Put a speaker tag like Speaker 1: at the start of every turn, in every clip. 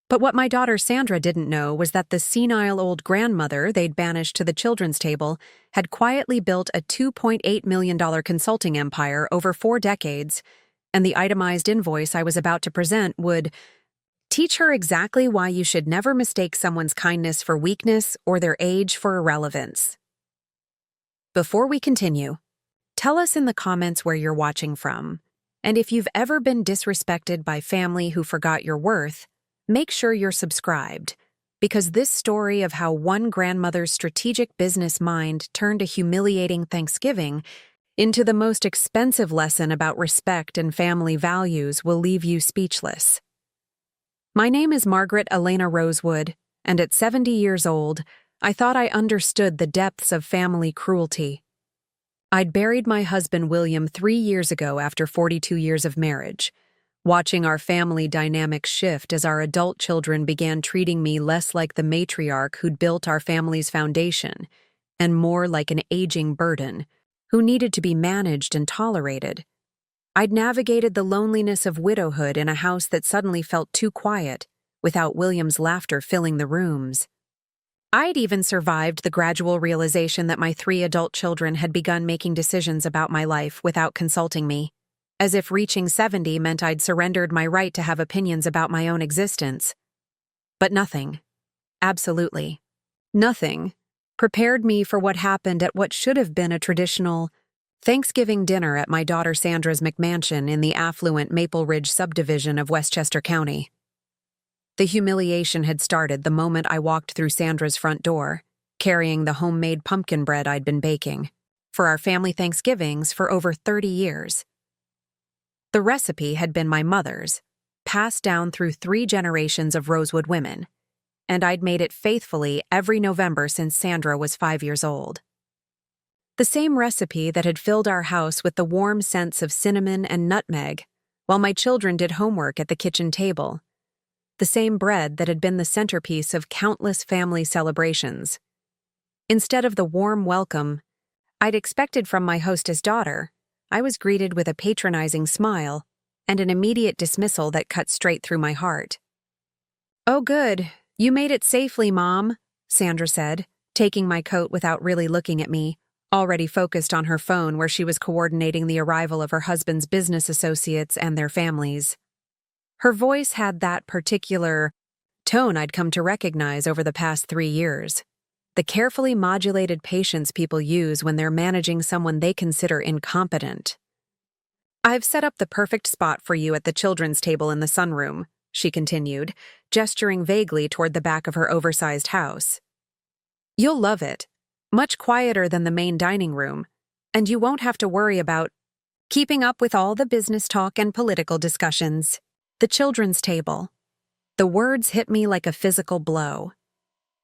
Speaker 1: But what my daughter Sandra didn't know was that the senile old grandmother they'd banished to the children's table had quietly built a $2.8 million consulting empire over 4 decades, and the itemized invoice I was about to present would teach her exactly why you should never mistake someone's kindness for weakness or their age for irrelevance. Before we continue, tell us in the comments where you're watching from, and if you've ever been disrespected by family who forgot your worth, make sure you're subscribed, because this story of how one grandmother's strategic business mind turned a humiliating Thanksgiving into the most expensive lesson about respect and family values will leave you speechless. My name is Margaret Elena Rosewood, and at 70 years old, I thought I understood the depths of family cruelty. I'd buried my husband William 3 years ago after 42 years of marriage, watching our family dynamic shift as our adult children began treating me less like the matriarch who'd built our family's foundation, and more like an aging burden who needed to be managed and tolerated. I'd navigated the loneliness of widowhood in a house that suddenly felt too quiet, without William's laughter filling the rooms. I'd even survived the gradual realization that my 3 adult children had begun making decisions about my life without consulting me, as if reaching 70 meant I'd surrendered my right to have opinions about my own existence. But nothing, absolutely nothing, prepared me for what happened at what should have been a traditional Thanksgiving dinner at my daughter Sandra's McMansion in the affluent Maple Ridge subdivision of Westchester County. The humiliation had started the moment I walked through Sandra's front door, carrying the homemade pumpkin bread I'd been baking for our family Thanksgivings for over 30 years. The recipe had been my mother's, passed down through 3 generations of Rosewood women, and I'd made it faithfully every November since Sandra was 5 years old. The same recipe that had filled our house with the warm scents of cinnamon and nutmeg, while my children did homework at the kitchen table. The same bread that had been the centerpiece of countless family celebrations. Instead of the warm welcome I'd expected from my hostess daughter, I was greeted with a patronizing smile and an immediate dismissal that cut straight through my heart. "Oh good, you made it safely, Mom," Sandra said, taking my coat without really looking at me, already focused on her phone where she was coordinating the arrival of her husband's business associates and their families. Her voice had that particular tone I'd come to recognize over the past 3 years, the carefully modulated patience people use when they're managing someone they consider incompetent. "I've set up the perfect spot for you at the children's table in the sunroom," she continued, gesturing vaguely toward the back of her oversized house. "You'll love it, much quieter than the main dining room, and you won't have to worry about keeping up with all the business talk and political discussions." The children's table. The words hit me like a physical blow.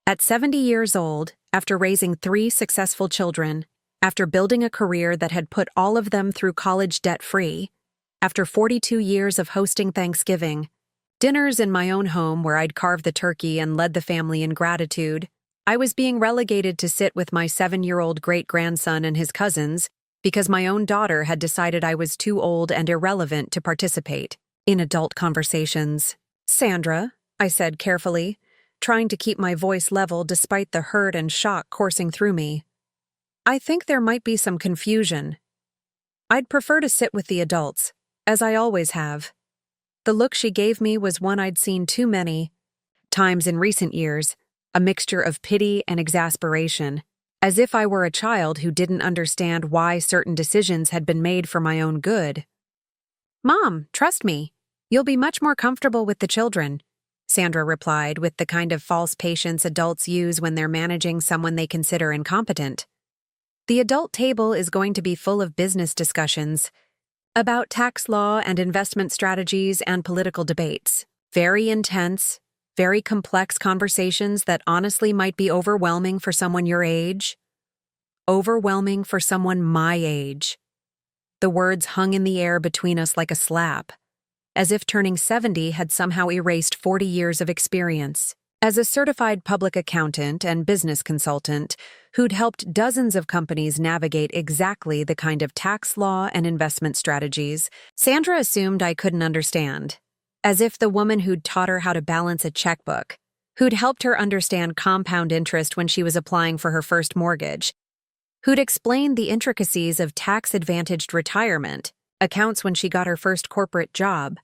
Speaker 1: At 70 years old, after raising 3 successful children, after building a career that had put all of them through college debt-free, after 42 years of hosting Thanksgiving, dinners in my own home where I'd carved the turkey and led the family in gratitude, I was being relegated to sit with my 7-year-old great-grandson and his cousins because my own daughter had decided I was too old and irrelevant to participate in adult conversations. "Sandra," I said carefully, trying to keep my voice level despite the hurt and shock coursing through me. "I think there might be some confusion. I'd prefer to sit with the adults, as I always have." The look she gave me was one I'd seen too many times in recent years, a mixture of pity and exasperation, as if I were a child who didn't understand why certain decisions had been made for my own good. "Mom, trust me. You'll be much more comfortable with the children," Sandra replied with the kind of false patience adults use when they're managing someone they consider incompetent. "The adult table is going to be full of business discussions about tax law and investment strategies and political debates. Very intense, very complex conversations that honestly might be overwhelming for someone your age. Overwhelming for someone my age." The words hung in the air between us like a slap, as if turning 70 had somehow erased 40 years of experience. As a certified public accountant and business consultant who'd helped dozens of companies navigate exactly the kind of tax law and investment strategies, Sandra assumed I couldn't understand. as if the woman who'd taught her how to balance a checkbook, who'd helped her understand compound interest when she was applying for her first mortgage, who'd explained the intricacies of tax-advantaged retirement, accounts when she got her first corporate job,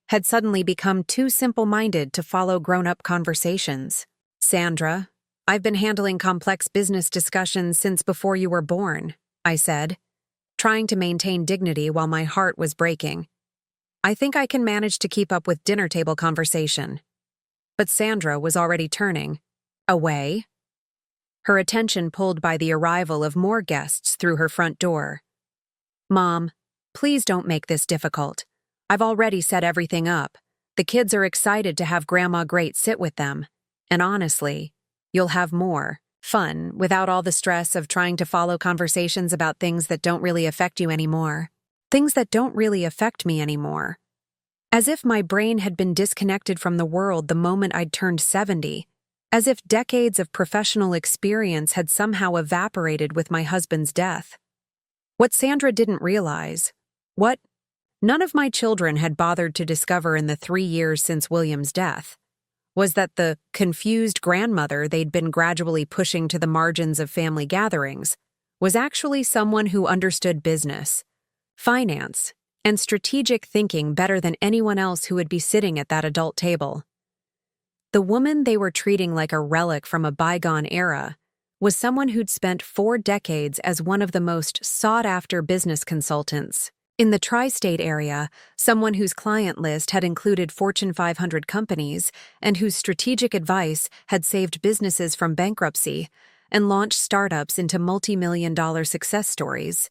Speaker 1: had suddenly become too simple-minded to follow grown-up conversations. "Sandra, I've been handling complex business discussions since before you were born," I said, trying to maintain dignity while my heart was breaking. "I think I can manage to keep up with dinner table conversation." But Sandra was already turning away, her attention pulled by the arrival of more guests through her front door. "Mom, please don't make this difficult. I've already set everything up. The kids are excited to have Grandma Great sit with them. And honestly, you'll have more fun without all the stress of trying to follow conversations about things that don't really affect you anymore. Things that don't really affect me anymore." As if my brain had been disconnected from the world the moment I'd turned 70, as if decades of professional experience had somehow evaporated with my husband's death. What Sandra didn't realize, what none of my children had bothered to discover in the 3 years since William's death, was that the confused grandmother they'd been gradually pushing to the margins of family gatherings was actually someone who understood business, finance, and strategic thinking better than anyone else who would be sitting at that adult table. The woman they were treating like a relic from a bygone era was someone who'd spent 4 decades as one of the most sought-after business consultants in the tri-state area, someone whose client list had included Fortune 500 companies and whose strategic advice had saved businesses from bankruptcy and launched startups into multi-million-dollar success stories.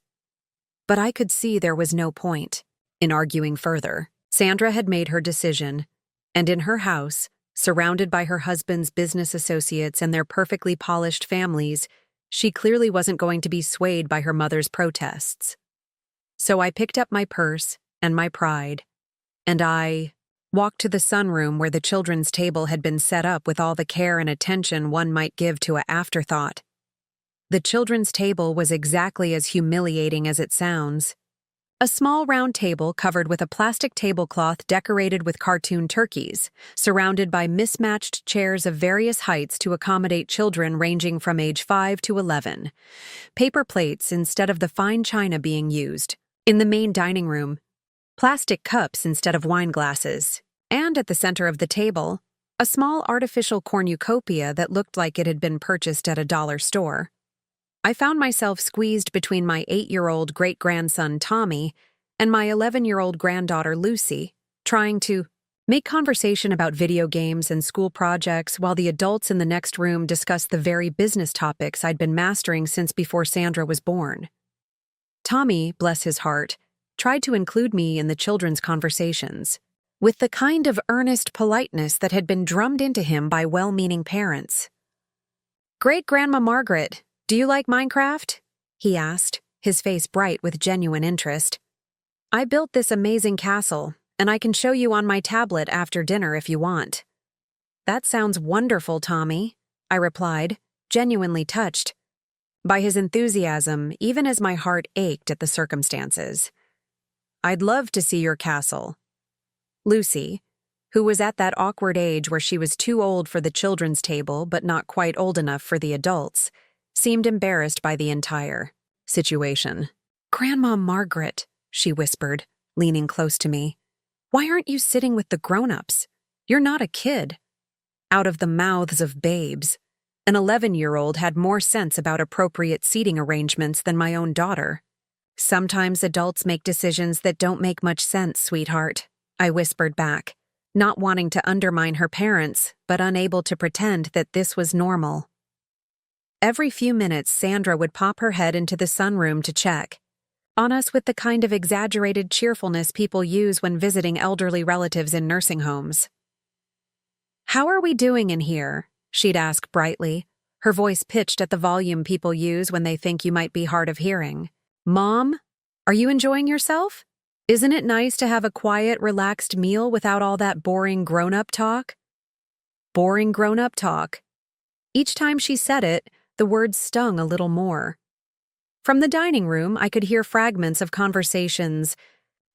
Speaker 1: But I could see there was no point in arguing further. Sandra had made her decision, and in her house, surrounded by her husband's business associates and their perfectly polished families, she clearly wasn't going to be swayed by her mother's protests. So I picked up my purse and my pride, and I walked to the sunroom where the children's table had been set up with all the care and attention one might give to an afterthought. The children's table was exactly as humiliating as it sounds. A small round table covered with a plastic tablecloth decorated with cartoon turkeys, surrounded by mismatched chairs of various heights to accommodate children ranging from age 5 to 11. Paper plates instead of the fine china being used. In the main dining room, plastic cups instead of wine glasses. And at the center of the table, a small artificial cornucopia that looked like it had been purchased at a dollar store. I found myself squeezed between my 8-year-old great-grandson Tommy and my 11-year-old granddaughter Lucy, trying to make conversation about video games and school projects while the adults in the next room discussed the very business topics I'd been mastering since before Sandra was born. Tommy, bless his heart, tried to include me in the children's conversations, with the kind of earnest politeness that had been drummed into him by well-meaning parents. "Great-Grandma Margaret, do you like Minecraft?" he asked, his face bright with genuine interest. "I built this amazing castle, and I can show you on my tablet after dinner if you want." "That sounds wonderful, Tommy," I replied, genuinely touched by his enthusiasm, even as my heart ached at the circumstances. "I'd love to see your castle." Lucy, who was at that awkward age where she was too old for the children's table but not quite old enough for the adults, seemed embarrassed by the entire situation. "Grandma Margaret," she whispered, leaning close to me, "why aren't you sitting with the grown-ups? You're not a kid." Out of the mouths of babes, an 11-year-old had more sense about appropriate seating arrangements than my own daughter. "Sometimes adults make decisions that don't make much sense, sweetheart," I whispered back, not wanting to undermine her parents, but unable to pretend that this was normal. Every few minutes, Sandra would pop her head into the sunroom to check on us with the kind of exaggerated cheerfulness people use when visiting elderly relatives in nursing homes. "How are we doing in here?" she'd ask brightly, her voice pitched at the volume people use when they think you might be hard of hearing. "Mom, are you enjoying yourself? Isn't it nice to have a quiet, relaxed meal without all that boring grown-up talk?" Boring grown-up talk. Each time she said it, the words stung a little more. From the dining room, I could hear fragments of conversations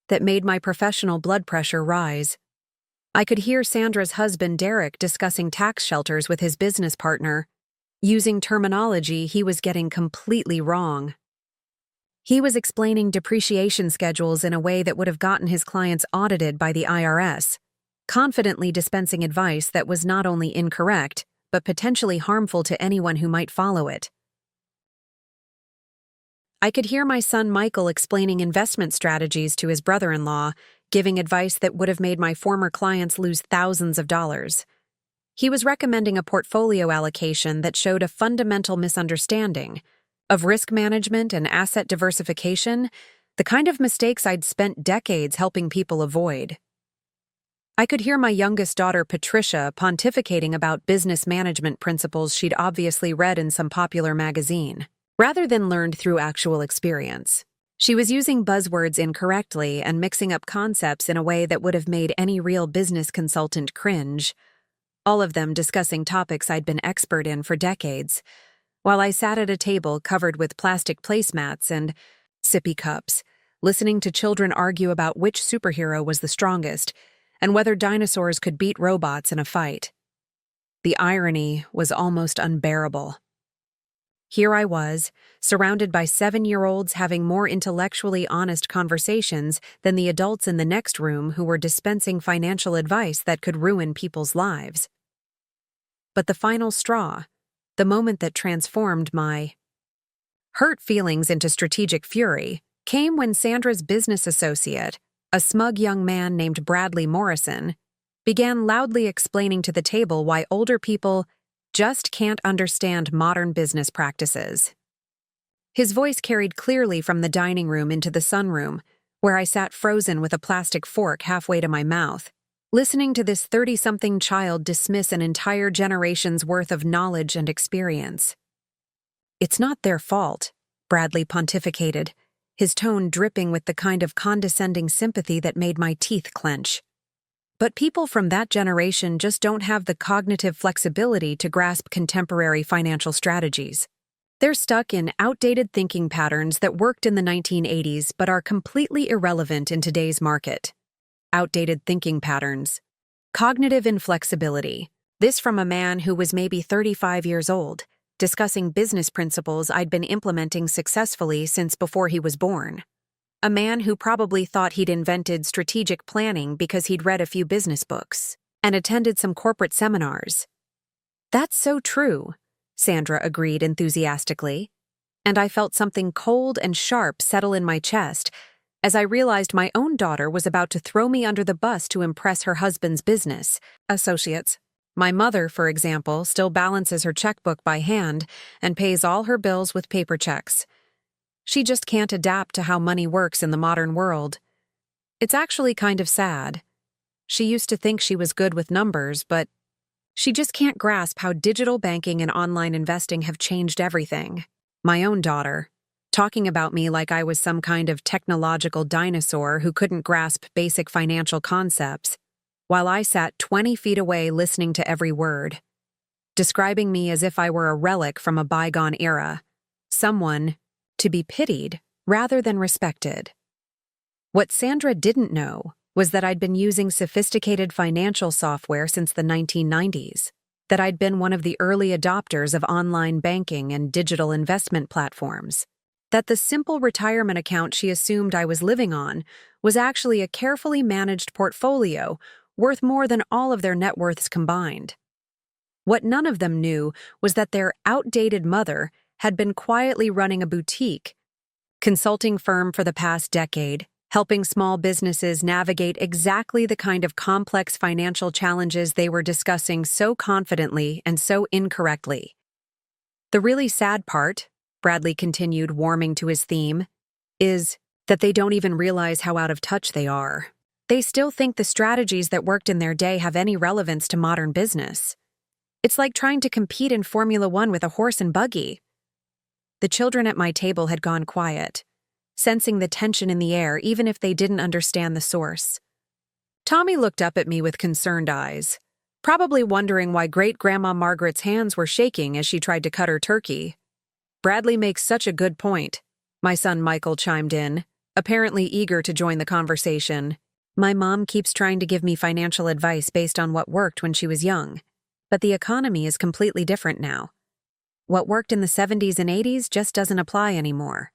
Speaker 1: that made my professional blood pressure rise. I could hear Sandra's husband Derek discussing tax shelters with his business partner, using terminology he was getting completely wrong. He was explaining depreciation schedules in a way that would have gotten his clients audited by the IRS, confidently dispensing advice that was not only incorrect, but potentially harmful to anyone who might follow it. I could hear my son Michael explaining investment strategies to his brother-in-law, giving advice that would have made my former clients lose thousands of dollars. He was recommending a portfolio allocation that showed a fundamental misunderstanding of risk management and asset diversification, the kind of mistakes I'd spent decades helping people avoid. I could hear my youngest daughter, Patricia, pontificating about business management principles she'd obviously read in some popular magazine, rather than learned through actual experience. She was using buzzwords incorrectly and mixing up concepts in a way that would have made any real business consultant cringe, all of them discussing topics I'd been expert in for decades, while I sat at a table covered with plastic placemats and sippy cups, listening to children argue about which superhero was the strongest and whether dinosaurs could beat robots in a fight. The irony was almost unbearable. Here I was, surrounded by 7-year-olds having more intellectually honest conversations than the adults in the next room who were dispensing financial advice that could ruin people's lives. But the final straw, the moment that transformed my hurt feelings into strategic fury, came when Sandra's business associate, a smug young man named Bradley Morrison, began loudly explaining to the table why older people just can't understand modern business practices. His voice carried clearly from the dining room into the sunroom, where I sat frozen with a plastic fork halfway to my mouth, listening to this 30-something child dismiss an entire generation's worth of knowledge and experience. "It's not their fault," Bradley pontificated, his tone dripping with the kind of condescending sympathy that made my teeth clench. "But people from that generation just don't have the cognitive flexibility to grasp contemporary financial strategies. They're stuck in outdated thinking patterns that worked in the 1980s but are completely irrelevant in today's market." Outdated thinking patterns. Cognitive inflexibility. This from a man who was maybe 35 years old, discussing business principles I'd been implementing successfully since before he was born. A man who probably thought he'd invented strategic planning because he'd read a few business books and attended some corporate seminars. "That's so true," Sandra agreed enthusiastically, and I felt something cold and sharp settle in my chest as I realized my own daughter was about to throw me under the bus to impress her husband's business associates. My mother, for example, still balances her checkbook by hand and pays all her bills with paper checks. She just can't adapt to how money works in the modern world. It's actually kind of sad. She used to think she was good with numbers, but she just can't grasp how digital banking and online investing have changed everything. My own daughter, talking about me like I was some kind of technological dinosaur who couldn't grasp basic financial concepts, while I sat 20 feet away listening to every word, describing me as if I were a relic from a bygone era, someone to be pitied rather than respected. What Sandra didn't know was that I'd been using sophisticated financial software since the 1990s, that I'd been one of the early adopters of online banking and digital investment platforms, that the simple retirement account she assumed I was living on was actually a carefully managed portfolio worth more than all of their net worths combined. What none of them knew was that their outdated mother had been quietly running a boutique consulting firm for the past decade, helping small businesses navigate exactly the kind of complex financial challenges they were discussing so confidently and so incorrectly. "The really sad part," Bradley continued, warming to his theme, "is that they don't even realize how out of touch they are. They still think the strategies that worked in their day have any relevance to modern business. It's like trying to compete in Formula One with a horse and buggy." The children at my table had gone quiet, sensing the tension in the air even if they didn't understand the source. Tommy looked up at me with concerned eyes, probably wondering why Great-Grandma Margaret's hands were shaking as she tried to cut her turkey. "Bradley makes such a good point," my son Michael chimed in, apparently eager to join the conversation. My mom keeps trying to give me financial advice based on what worked when she was young, but the economy is completely different now. What worked in the 70s and 80s just doesn't apply anymore.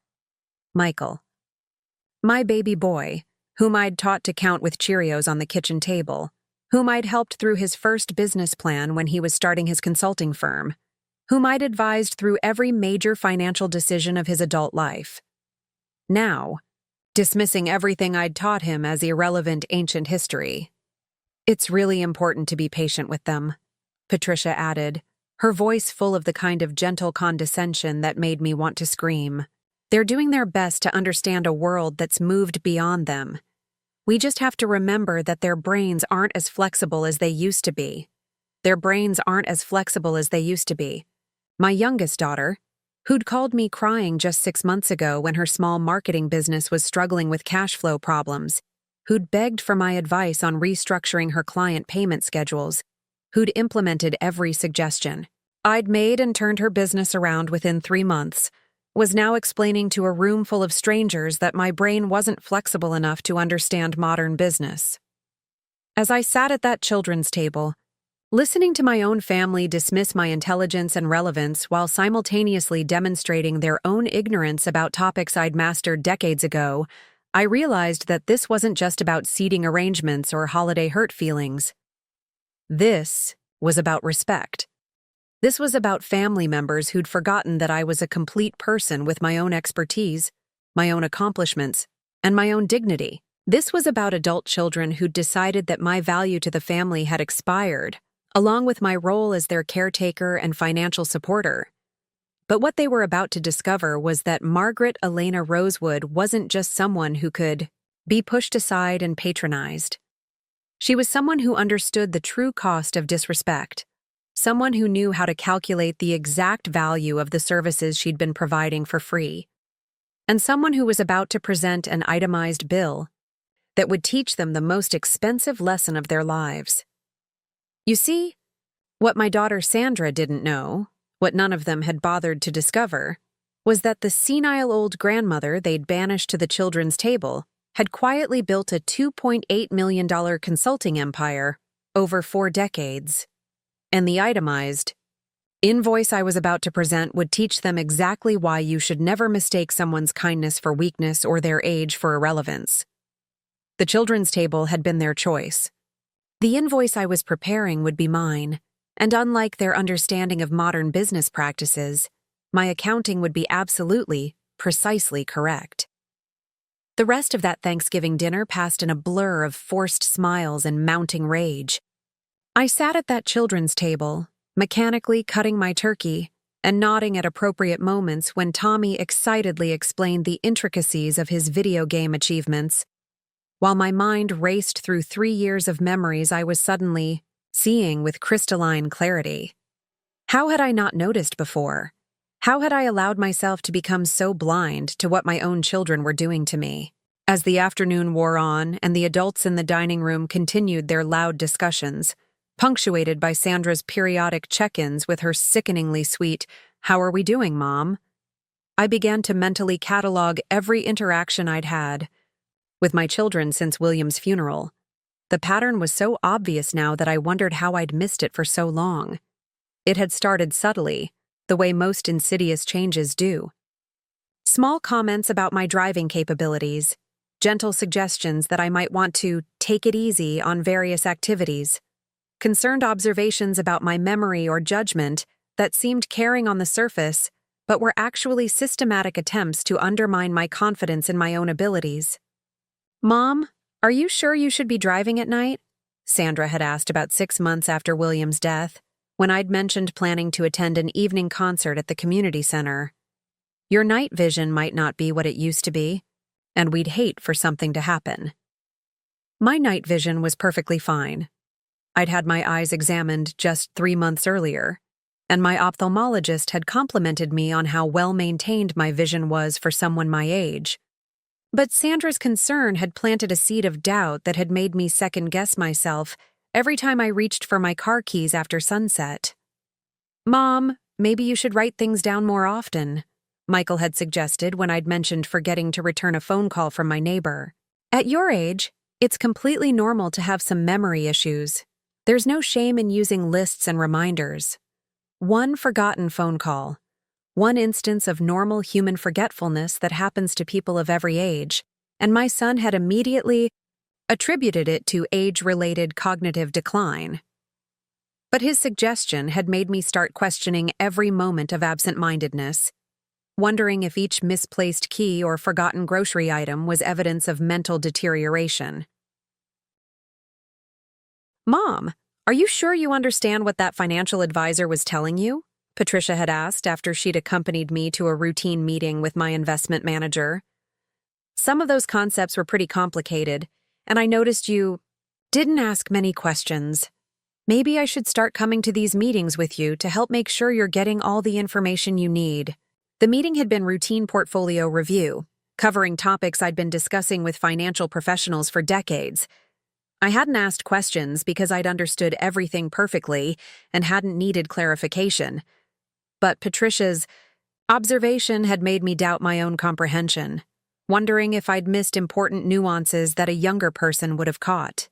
Speaker 1: Michael. My baby boy, whom I'd taught to count with Cheerios on the kitchen table, whom I'd helped through his first business plan when he was starting his consulting firm, whom I'd advised through every major financial decision of his adult life. Now, dismissing everything I'd taught him as irrelevant ancient history. It's really important to be patient with them, Patricia added, her voice full of the kind of gentle condescension that made me want to scream. They're doing their best to understand a world that's moved beyond them. We just have to remember that their brains aren't as flexible as they used to be. Their brains aren't as flexible as they used to be. My youngest daughter, who'd called me crying just 6 months ago when her small marketing business was struggling with cash flow problems, who'd begged for my advice on restructuring her client payment schedules, who'd implemented every suggestion I'd made and turned her business around within 3 months, was now explaining to a room full of strangers that my brain wasn't flexible enough to understand modern business. As I sat at that children's table, listening to my own family dismiss my intelligence and relevance while simultaneously demonstrating their own ignorance about topics I'd mastered decades ago, I realized that this wasn't just about seating arrangements or holiday hurt feelings. This was about respect. This was about family members who'd forgotten that I was a complete person with my own expertise, my own accomplishments, and my own dignity. This was about adult children who'd decided that my value to the family had expired, along with my role as their caretaker and financial supporter. But what they were about to discover was that Margaret Elena Rosewood wasn't just someone who could be pushed aside and patronized. She was someone who understood the true cost of disrespect, someone who knew how to calculate the exact value of the services she'd been providing for free, and someone who was about to present an itemized bill that would teach them the most expensive lesson of their lives. You see, what my daughter Sandra didn't know, what none of them had bothered to discover, was that the senile old grandmother they'd banished to the children's table had quietly built a $2.8 million consulting empire over 4 decades. And the itemized invoice I was about to present would teach them exactly why you should never mistake someone's kindness for weakness or their age for irrelevance. The children's table had been their choice. The invoice I was preparing would be mine, and unlike their understanding of modern business practices, my accounting would be absolutely, precisely correct. The rest of that Thanksgiving dinner passed in a blur of forced smiles and mounting rage. I sat at that children's table, mechanically cutting my turkey and nodding at appropriate moments when Tommy excitedly explained the intricacies of his video game achievements, while my mind raced through 3 years of memories I was suddenly seeing with crystalline clarity. How had I not noticed before? How had I allowed myself to become so blind to what my own children were doing to me? As the afternoon wore on and the adults in the dining room continued their loud discussions, punctuated by Sandra's periodic check-ins with her sickeningly sweet, "How are we doing, Mom?" I began to mentally catalog every interaction I'd had with my children since William's funeral. The pattern was so obvious now that I wondered how I'd missed it for so long. It had started subtly, the way most insidious changes do. Small comments about my driving capabilities, gentle suggestions that I might want to take it easy on various activities, concerned observations about my memory or judgment that seemed caring on the surface, but were actually systematic attempts to undermine my confidence in my own abilities. "Mom, are you sure you should be driving at night?" Sandra had asked about 6 months after William's death, when I'd mentioned planning to attend an evening concert at the community center. "Your night vision might not be what it used to be, and we'd hate for something to happen." My night vision was perfectly fine. I'd had my eyes examined just 3 months earlier, and my ophthalmologist had complimented me on how well-maintained my vision was for someone my age. But Sandra's concern had planted a seed of doubt that had made me second-guess myself every time I reached for my car keys after sunset. "Mom, maybe you should write things down more often," Michael had suggested when I'd mentioned forgetting to return a phone call from my neighbor. "At your age, It's completely normal to have some memory issues. There's no shame in using lists and reminders. One forgotten phone call, one instance of normal human forgetfulness that happens to people of every age, and my son had immediately attributed it to age-related cognitive decline. But his suggestion had made me start questioning every moment of absent-mindedness, wondering if each misplaced key or forgotten grocery item was evidence of mental deterioration. "Mom, are you sure you understand what that financial advisor was telling you?" Patricia had asked after she'd accompanied me to a routine meeting with my investment manager. "Some of those concepts were pretty complicated, and I noticed you didn't ask many questions. Maybe I should start coming to these meetings with you to help make sure you're getting all the information you need." The meeting had been routine portfolio review, covering topics I'd been discussing with financial professionals for decades. I hadn't asked questions because I'd understood everything perfectly and hadn't needed clarification. But Patricia's observation had made me doubt my own comprehension, wondering if I'd missed important nuances that a younger person would have caught.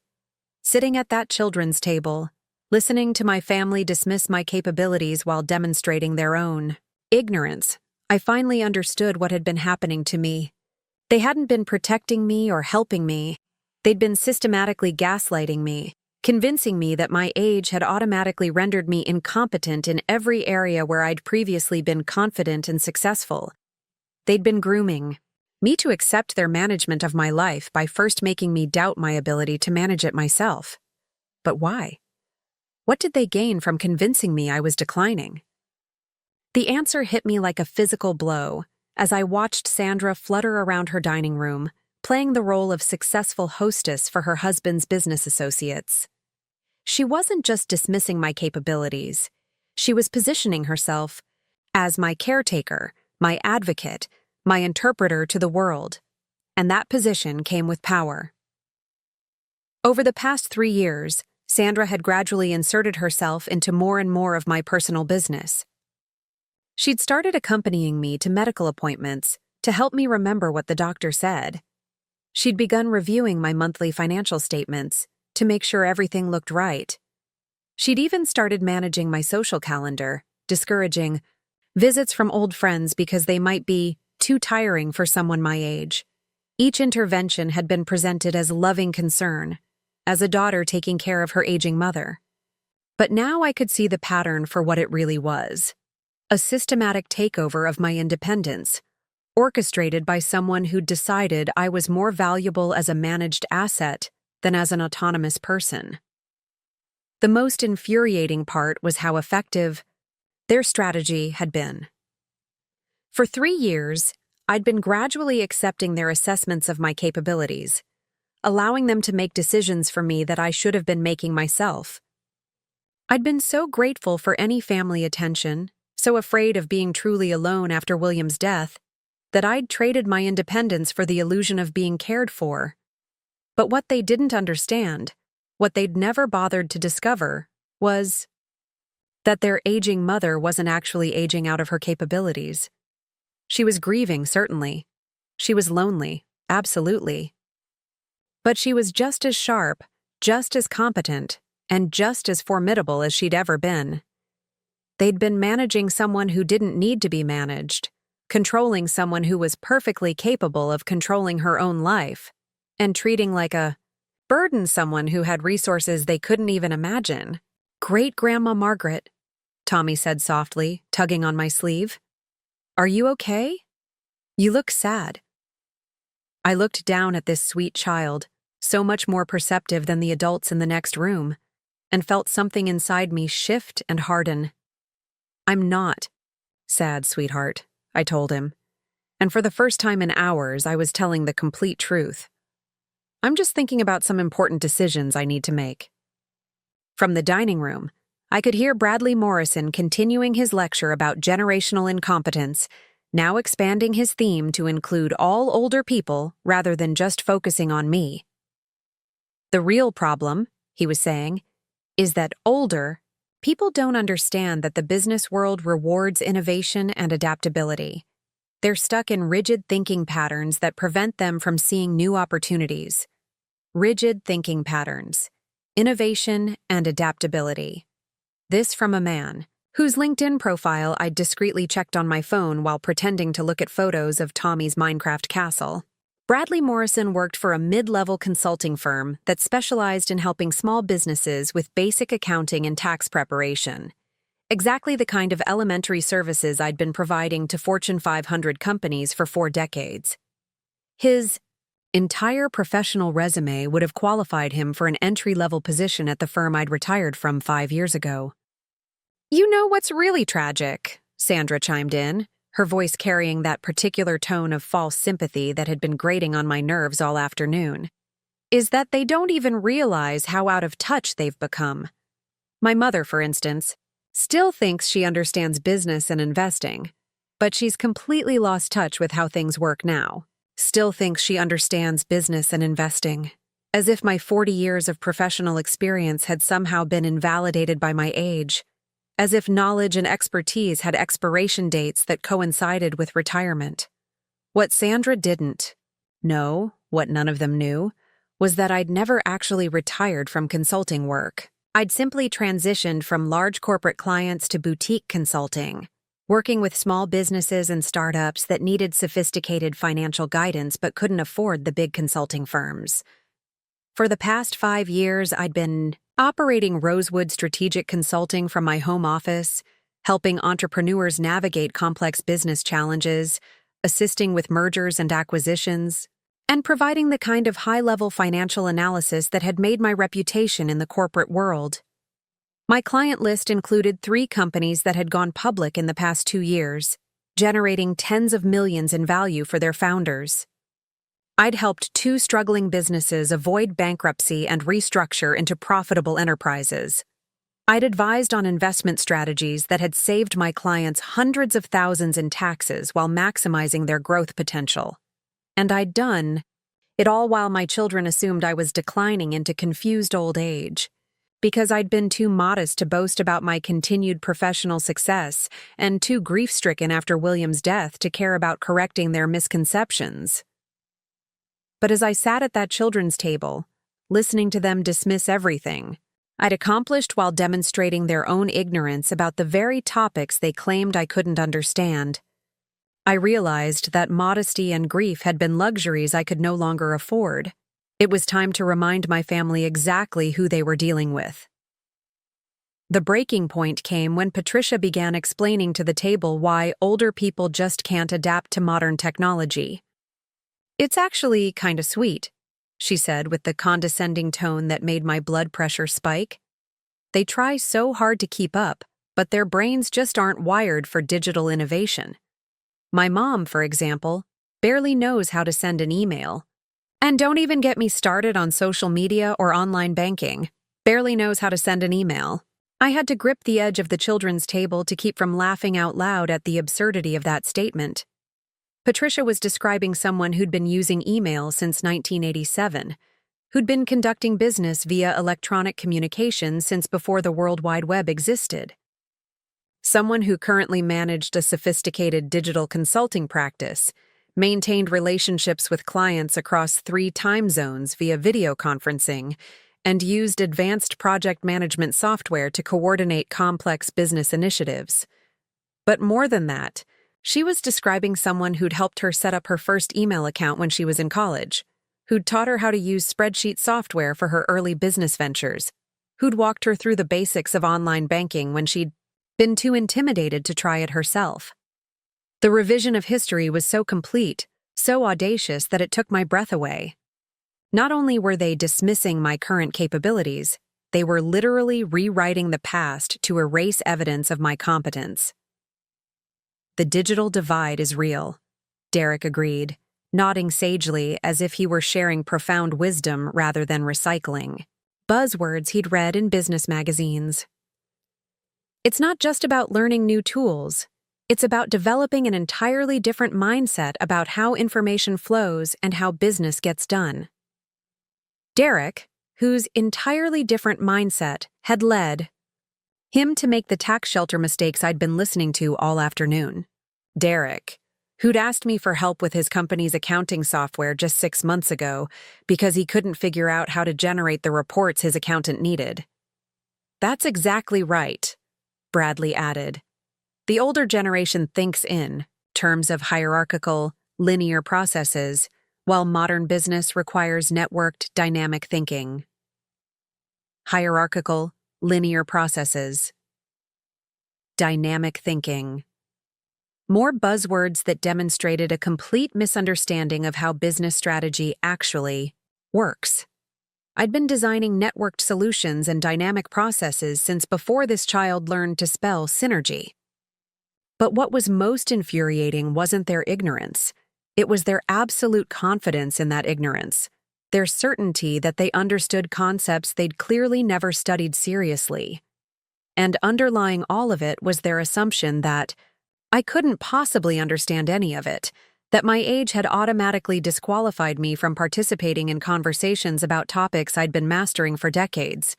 Speaker 1: Sitting at that children's table, listening to my family dismiss my capabilities while demonstrating their own ignorance, I finally understood what had been happening to me. They hadn't been protecting me or helping me. They'd been systematically gaslighting me, convincing me that my age had automatically rendered me incompetent in every area where I'd previously been confident and successful. They'd been grooming me to accept their management of my life by first making me doubt my ability to manage it myself. But why? What did they gain from convincing me I was declining? The answer hit me like a physical blow as I watched Sandra flutter around her dining room, playing the role of successful hostess for her husband's business associates. She wasn't just dismissing my capabilities. She was positioning herself as my caretaker, my advocate, my interpreter to the world. And that position came with power. Over the past 3 years, Sandra had gradually inserted herself into more and more of my personal business. She'd started accompanying me to medical appointments to help me remember what the doctor said. She'd begun reviewing my monthly financial statements to make sure everything looked right. She'd even started managing my social calendar, discouraging visits from old friends because they might be too tiring for someone my age. Each intervention had been presented as loving concern, as a daughter taking care of her aging mother. But now I could see the pattern for what it really was: a systematic takeover of my independence, orchestrated by someone who'd decided I was more valuable as a managed asset than as an autonomous person. The most infuriating part was how effective their strategy had been. For 3 years, I'd been gradually accepting their assessments of my capabilities, allowing them to make decisions for me that I should have been making myself. I'd been so grateful for any family attention, so afraid of being truly alone after William's death, that I'd traded my independence for the illusion of being cared for. But what they didn't understand, what they'd never bothered to discover, was that their aging mother wasn't actually aging out of her capabilities. She was grieving, certainly. She was lonely, absolutely. But she was just as sharp, just as competent, and just as formidable as she'd ever been. They'd been managing someone who didn't need to be managed, controlling someone who was perfectly capable of controlling her own life, and treating like a burden someone who had resources they couldn't even imagine. "Great-Grandma Margaret," Tommy said softly, tugging on my sleeve. "Are you okay? You look sad." I looked down at this sweet child, so much more perceptive than the adults in the next room, and felt something inside me shift and harden. "I'm not sad, sweetheart," I told him. And for the first time in hours, I was telling the complete truth. "I'm just thinking about some important decisions I need to make." From the dining room, I could hear Bradley Morrison continuing his lecture about generational incompetence, now expanding his theme to include all older people rather than just focusing on me. "The real problem," he was saying, "is that older people don't understand that the business world rewards innovation and adaptability. They're stuck in rigid thinking patterns that prevent them from seeing new opportunities. rigid thinking patterns, innovation, and adaptability. This from a man whose LinkedIn profile I'd discreetly checked on my phone while pretending to look at photos of Tommy's Minecraft castle. Bradley Morrison worked for a mid-level consulting firm that specialized in helping small businesses with basic accounting and tax preparation. Exactly the kind of elementary services I'd been providing to Fortune 500 companies for 4 decades. His entire professional resume would have qualified him for an entry-level position at the firm I'd retired from 5 years ago. "You know what's really tragic?" Sandra chimed in, her voice carrying that particular tone of false sympathy that had been grating on my nerves all afternoon. "Is that they don't even realize how out of touch they've become. My mother, for instance, still thinks she understands business and investing, but she's completely lost touch with how things work now. Still thinks she understands business and investing, as if my 40 years of professional experience had somehow been invalidated by my age, as if knowledge and expertise had expiration dates that coincided with retirement. What Sandra didn't know, what none of them knew, was that I'd never actually retired from consulting work. I'd simply transitioned from large corporate clients to boutique consulting, working with small businesses and startups that needed sophisticated financial guidance but couldn't afford the big consulting firms. For the past 5 years, I'd been operating Rosewood Strategic Consulting from my home office, helping entrepreneurs navigate complex business challenges, assisting with mergers and acquisitions, and providing the kind of high-level financial analysis that had made my reputation in the corporate world. My client list included 3 companies that had gone public in the past 2 years, generating tens of millions in value for their founders. I'd helped 2 struggling businesses avoid bankruptcy and restructure into profitable enterprises. I'd advised on investment strategies that had saved my clients hundreds of thousands in taxes while maximizing their growth potential. And I'd done it all while my children assumed I was declining into confused old age, because I'd been too modest to boast about my continued professional success and too grief-stricken after William's death to care about correcting their misconceptions. But as I sat at that children's table, listening to them dismiss everything I'd accomplished while demonstrating their own ignorance about the very topics they claimed I couldn't understand, I realized that modesty and grief had been luxuries I could no longer afford. It was time to remind my family exactly who they were dealing with. The breaking point came when Patricia began explaining to the table why older people just can't adapt to modern technology. "It's actually kinda sweet," she said with the condescending tone that made my blood pressure spike. "They try so hard to keep up, but their brains just aren't wired for digital innovation. My mom, for example, barely knows how to send an email. And don't even get me started on social media or online banking. Barely knows how to send an email." I had to grip the edge of the children's table to keep from laughing out loud at the absurdity of that statement. Patricia was describing someone who'd been using email since 1987, who'd been conducting business via electronic communication since before the World Wide Web existed. Someone who currently managed a sophisticated digital consulting practice, maintained relationships with clients across 3 time zones via video conferencing, and used advanced project management software to coordinate complex business initiatives. But more than that, she was describing someone who'd helped her set up her first email account when she was in college, who'd taught her how to use spreadsheet software for her early business ventures, who'd walked her through the basics of online banking when she'd been too intimidated to try it herself. The revision of history was so complete, so audacious that it took my breath away. Not only were they dismissing my current capabilities, they were literally rewriting the past to erase evidence of my competence. "The digital divide is real," Derek agreed, nodding sagely as if he were sharing profound wisdom rather than recycling buzzwords he'd read in business magazines. "It's not just about learning new tools. It's about developing an entirely different mindset about how information flows and how business gets done." Derek, whose entirely different mindset had led him to make the tax shelter mistakes I'd been listening to all afternoon. Derek, who'd asked me for help with his company's accounting software just 6 months ago because he couldn't figure out how to generate the reports his accountant needed. That's exactly right, Bradley added. The older generation thinks in terms of hierarchical, linear processes, while modern business requires networked, dynamic thinking. Hierarchical, linear processes. Dynamic thinking. More buzzwords that demonstrated a complete misunderstanding of how business strategy actually works. I'd been designing networked solutions and dynamic processes since before this child learned to spell synergy. But what was most infuriating wasn't their ignorance. It was their absolute confidence in that ignorance, their certainty that they understood concepts they'd clearly never studied seriously. And underlying all of it was their assumption that I couldn't possibly understand any of it, that my age had automatically disqualified me from participating in conversations about topics I'd been mastering for decades.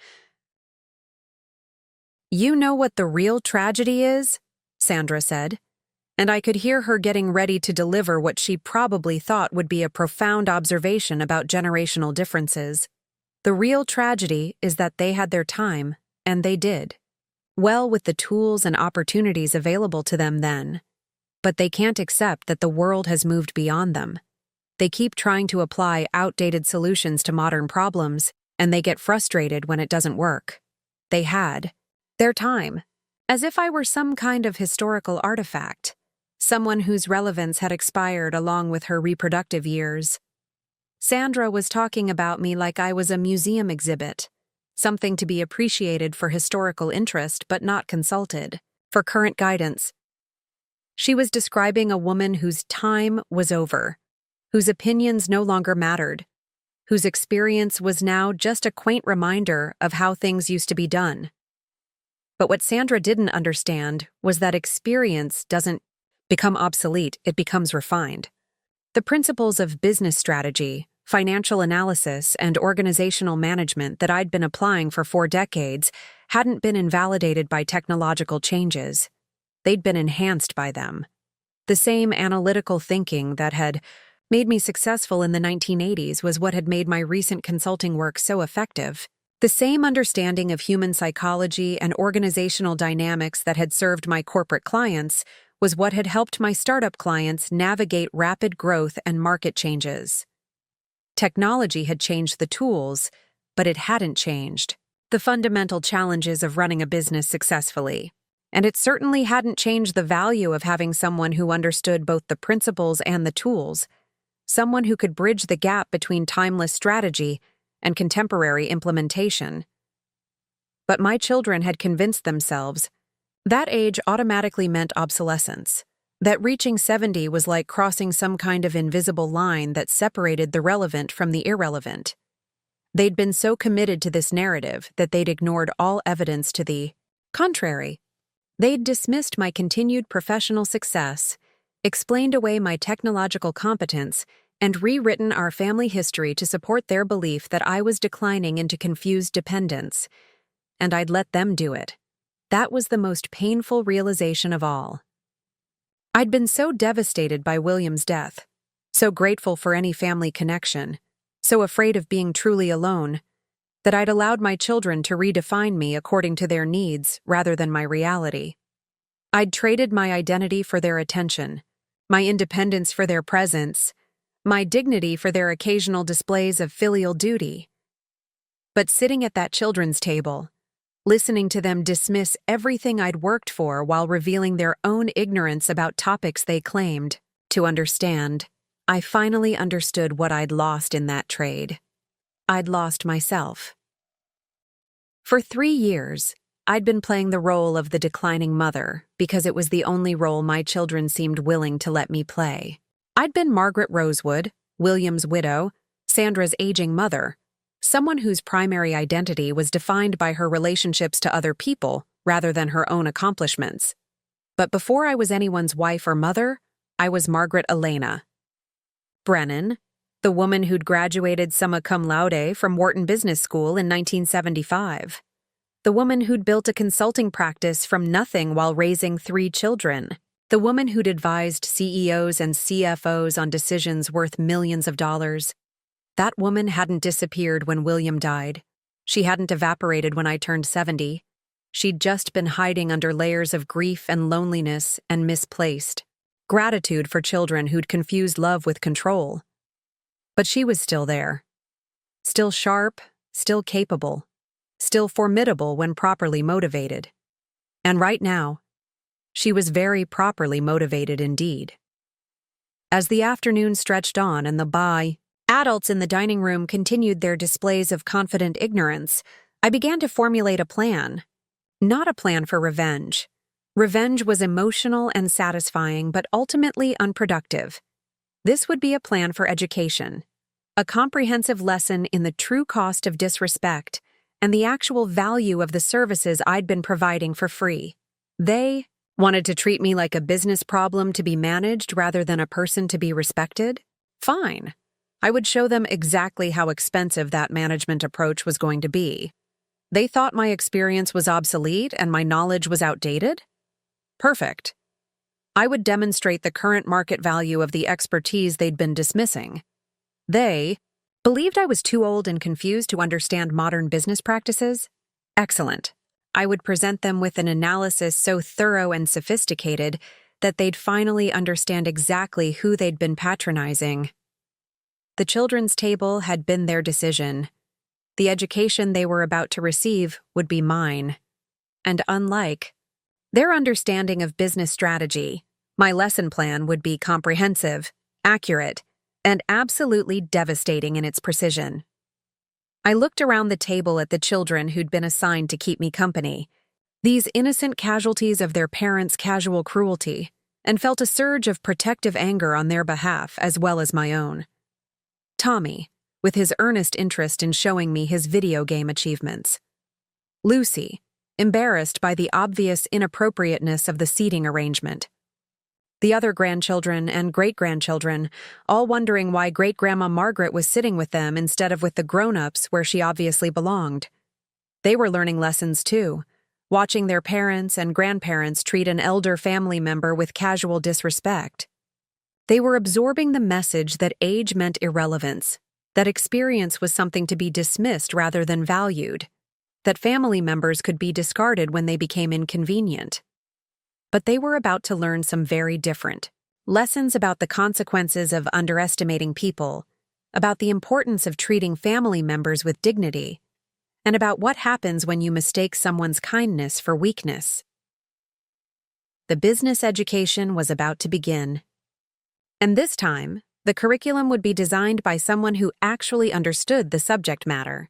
Speaker 1: "You know what the real tragedy is?" Sandra said, and I could hear her getting ready to deliver what she probably thought would be a profound observation about generational differences. "The real tragedy is that they had their time, and they did. Well, with the tools and opportunities available to them then. But they can't accept that the world has moved beyond them. They keep trying to apply outdated solutions to modern problems, and they get frustrated when it doesn't work. They had their time, as if I were some kind of historical artifact, someone whose relevance had expired along with her reproductive years. Sandra was talking about me like I was a museum exhibit, something to be appreciated for historical interest but not consulted for current guidance. She was describing a woman whose time was over, whose opinions no longer mattered, whose experience was now just a quaint reminder of how things used to be done. But what Sandra didn't understand was that experience doesn't become obsolete, it becomes refined. The principles of business strategy, financial analysis, and organizational management that I'd been applying for 4 decades hadn't been invalidated by technological changes. They'd been enhanced by them. The same analytical thinking that had made me successful in the 1980s was what had made my recent consulting work so effective. The same understanding of human psychology and organizational dynamics that had served my corporate clients was what had helped my startup clients navigate rapid growth and market changes. Technology had changed the tools, but it hadn't changed the fundamental challenges of running a business successfully. And it certainly hadn't changed the value of having someone who understood both the principles and the tools, someone who could bridge the gap between timeless strategy and contemporary implementation. But my children had convinced themselves that age automatically meant obsolescence, that reaching 70 was like crossing some kind of invisible line that separated the relevant from the irrelevant. They'd been so committed to this narrative that they'd ignored all evidence to the contrary. They'd dismissed my continued professional success, explained away my technological competence, and rewritten our family history to support their belief that I was declining into confused dependence. And I'd let them do it. That was the most painful realization of all. I'd been so devastated by William's death, so grateful for any family connection, so afraid of being truly alone, that I'd allowed my children to redefine me according to their needs rather than my reality. I'd traded my identity for their attention, my independence for their presence, my dignity for their occasional displays of filial duty. But sitting at that children's table, listening to them dismiss everything I'd worked for while revealing their own ignorance about topics they claimed to understand, I finally understood what I'd lost in that trade. I'd lost myself. For 3 years, I'd been playing the role of the declining mother because it was the only role my children seemed willing to let me play. I'd been Margaret Rosewood, William's widow, Sandra's aging mother, someone whose primary identity was defined by her relationships to other people rather than her own accomplishments. But before I was anyone's wife or mother, I was Margaret Elena Brennan, the woman who'd graduated summa cum laude from Wharton Business School in 1975. The woman who'd built a consulting practice from nothing while raising 3 children. The woman who'd advised CEOs and CFOs on decisions worth millions of dollars. That woman hadn't disappeared when William died. She hadn't evaporated when I turned 70. She'd just been hiding under layers of grief and loneliness and misplaced gratitude for children who'd confused love with control. But she was still there. Still sharp, still capable, still formidable when properly motivated. And right now, she was very properly motivated indeed. As the afternoon stretched on and the adults in the dining room continued their displays of confident ignorance, I began to formulate a plan. Not a plan for revenge. Revenge was emotional and satisfying, but ultimately unproductive. This would be a plan for education, a comprehensive lesson in the true cost of disrespect and the actual value of the services I'd been providing for free. They wanted to treat me like a business problem to be managed rather than a person to be respected? Fine. I would show them exactly how expensive that management approach was going to be. They thought my experience was obsolete and my knowledge was outdated? Perfect. I would demonstrate the current market value of the expertise they'd been dismissing. They believed I was too old and confused to understand modern business practices? Excellent. I would present them with an analysis so thorough and sophisticated that they'd finally understand exactly who they'd been patronizing. The children's table had been their decision. The education they were about to receive would be mine. And unlike their understanding of business strategy, my lesson plan would be comprehensive, accurate, and absolutely devastating in its precision. I looked around the table at the children who'd been assigned to keep me company, these innocent casualties of their parents' casual cruelty, and felt a surge of protective anger on their behalf as well as my own. Tommy, with his earnest interest in showing me his video game achievements. Lucy, embarrassed by the obvious inappropriateness of the seating arrangement. The other grandchildren and great-grandchildren, all wondering why great-grandma Margaret was sitting with them instead of with the grown-ups where she obviously belonged. They were learning lessons too, watching their parents and grandparents treat an elder family member with casual disrespect. They were absorbing the message that age meant irrelevance, that experience was something to be dismissed rather than valued, that family members could be discarded when they became inconvenient. But they were about to learn some very different lessons about the consequences of underestimating people, about the importance of treating family members with dignity, and about what happens when you mistake someone's kindness for weakness. The business education was about to begin. And this time, the curriculum would be designed by someone who actually understood the subject matter.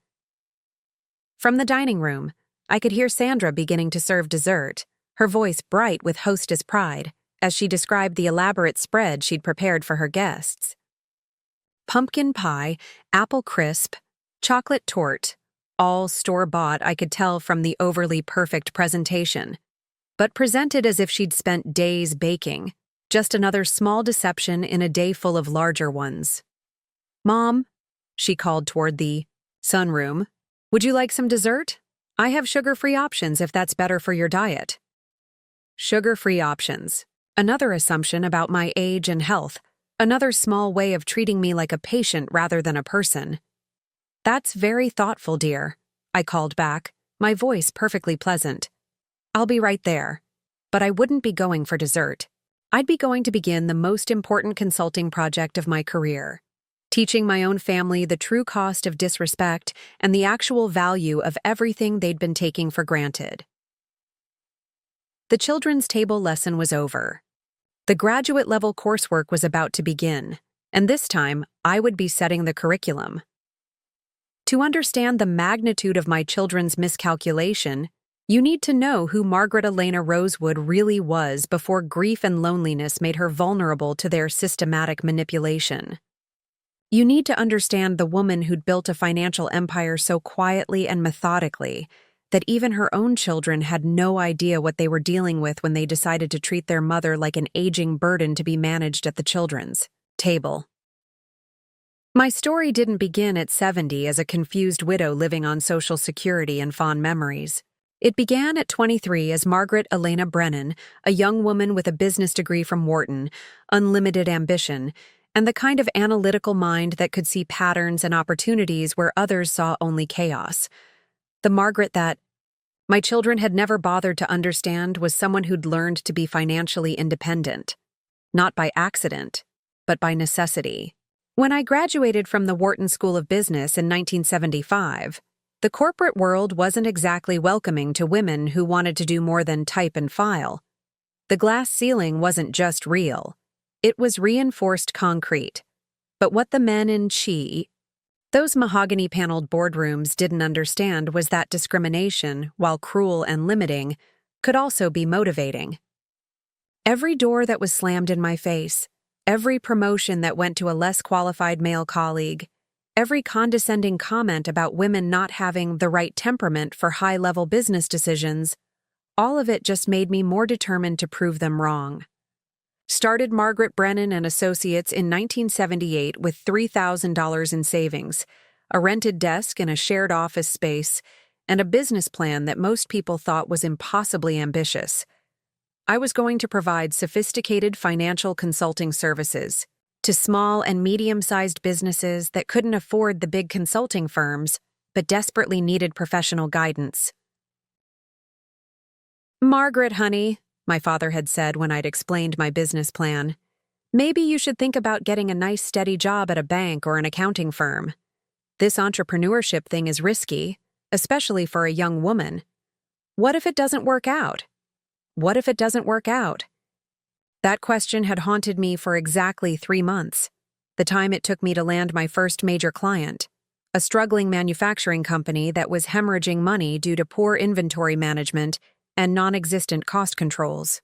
Speaker 1: From the dining room, I could hear Sandra beginning to serve dessert, her voice bright with hostess pride, as she described the elaborate spread she'd prepared for her guests. Pumpkin pie, apple crisp, chocolate torte, all store-bought, I could tell from the overly perfect presentation, but presented as if she'd spent days baking, just another small deception in a day full of larger ones. "Mom," she called toward the sunroom, "would you like some dessert? I have sugar-free options if that's better for your diet." Sugar-free options. Another assumption about my age and health. Another small way of treating me like a patient rather than a person. "That's very thoughtful, dear," I called back, my voice perfectly pleasant. "I'll be right there." But I wouldn't be going for dessert. I'd be going to begin the most important consulting project of my career, teaching my own family the true cost of disrespect and the actual value of everything they'd been taking for granted. The children's table lesson was over. The graduate-level coursework was about to begin, and this time I would be setting the curriculum. To understand the magnitude of my children's miscalculation, you need to know who Margaret Elena Rosewood really was before grief and loneliness made her vulnerable to their systematic manipulation. You need to understand the woman who'd built a financial empire so quietly and methodically that even her own children had no idea what they were dealing with when they decided to treat their mother like an aging burden to be managed at the children's table. My story didn't begin at 70 as a confused widow living on Social Security and fond memories. It began at 23 as Margaret Elena Brennan, a young woman with a business degree from Wharton, unlimited ambition, and the kind of analytical mind that could see patterns and opportunities where others saw only chaos. The Margaret that my children had never bothered to understand was someone who'd learned to be financially independent, not by accident, but by necessity. When I graduated from the Wharton School of Business in 1975, the corporate world wasn't exactly welcoming to women who wanted to do more than type and file. The glass ceiling wasn't just real. It was reinforced concrete. But what the men in those mahogany-paneled boardrooms didn't understand was that discrimination, while cruel and limiting, could also be motivating. Every door that was slammed in my face, every promotion that went to a less qualified male colleague, every condescending comment about women not having the right temperament for high-level business decisions, all of it just made me more determined to prove them wrong. Started Margaret Brennan and Associates in 1978 with $3,000 in savings, a rented desk in a shared office space, and a business plan that most people thought was impossibly ambitious. I was going to provide sophisticated financial consulting services to small and medium-sized businesses that couldn't afford the big consulting firms but desperately needed professional guidance. "Margaret, honey," my father had said when I'd explained my business plan, "maybe you should think about getting a nice steady job at a bank or an accounting firm. This entrepreneurship thing is risky, especially for a young woman. What if it doesn't work out? What if it doesn't work out?" That question had haunted me for exactly 3 months, the time it took me to land my first major client, a struggling manufacturing company that was hemorrhaging money due to poor inventory management and non-existent cost controls.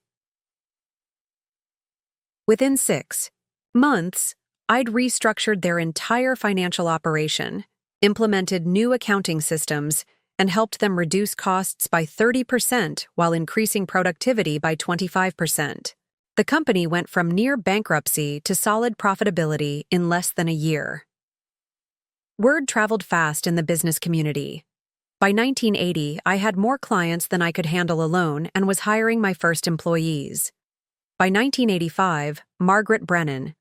Speaker 1: Within 6 months, I'd restructured their entire financial operation, implemented new accounting systems, and helped them reduce costs by 30% while increasing productivity by 25%. The company went from near bankruptcy to solid profitability in less than a year. Word traveled fast in the business community. By 1980, I had more clients than I could handle alone and was hiring my first employees. By 1985, Margaret Brennan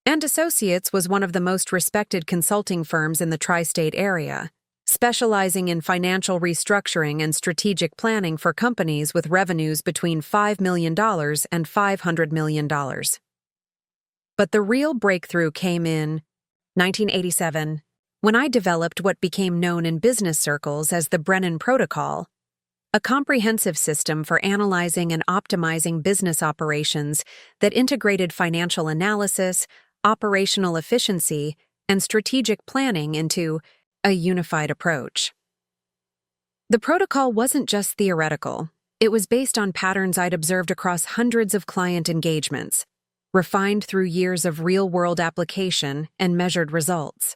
Speaker 1: and Associates was one of the most respected consulting firms in the tri-state area, specializing in financial restructuring and strategic planning for companies with revenues between $5 million and $500 million. But the real breakthrough came in 1987, when I developed what became known in business circles as the Brennan Protocol, a comprehensive system for analyzing and optimizing business operations that integrated financial analysis, operational efficiency, and strategic planning into a unified approach. The protocol wasn't just theoretical. It was based on patterns I'd observed across hundreds of client engagements, refined through years of real-world application and measured results.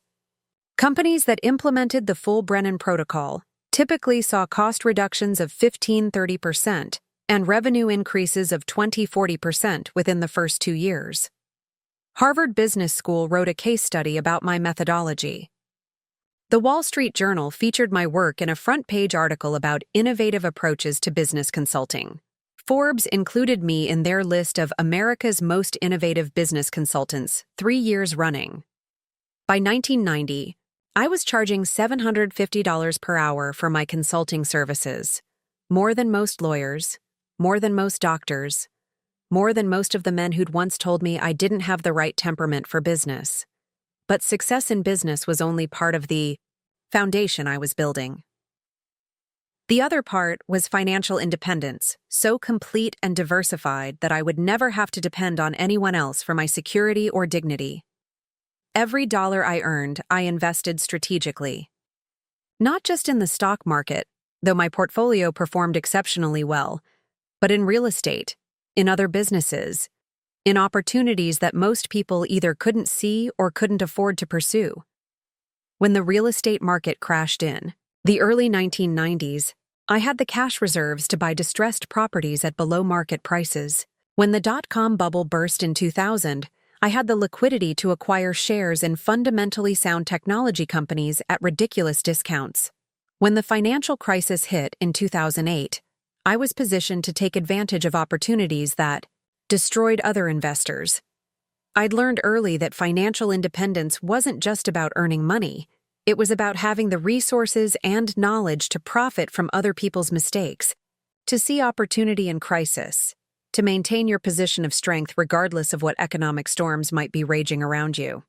Speaker 1: Companies that implemented the full Brennan Protocol typically saw cost reductions of 15–30% and revenue increases of 20–40% within the first 2 years. Harvard Business School wrote a case study about my methodology. The Wall Street Journal featured my work in a front-page article about innovative approaches to business consulting. Forbes included me in their list of America's most innovative business consultants 3 years running. By 1990, I was charging $750 per hour for my consulting services, more than most lawyers, more than most doctors, more than most of the men who'd once told me I didn't have the right temperament for business. But success in business was only part of the foundation I was building. The other part was financial independence, so complete and diversified that I would never have to depend on anyone else for my security or dignity. Every dollar I earned, I invested strategically. Not just in the stock market, though my portfolio performed exceptionally well, but in real estate, in other businesses, in opportunities that most people either couldn't see or couldn't afford to pursue. When the real estate market crashed in the early 1990s, I had the cash reserves to buy distressed properties at below-market prices. When the dot-com bubble burst in 2000, I had the liquidity to acquire shares in fundamentally sound technology companies at ridiculous discounts. When the financial crisis hit in 2008, I was positioned to take advantage of opportunities that destroyed other investors. I'd learned early that financial independence wasn't just about earning money. It was about having the resources and knowledge to profit from other people's mistakes, to see opportunity in crisis, to maintain your position of strength regardless of what economic storms might be raging around you.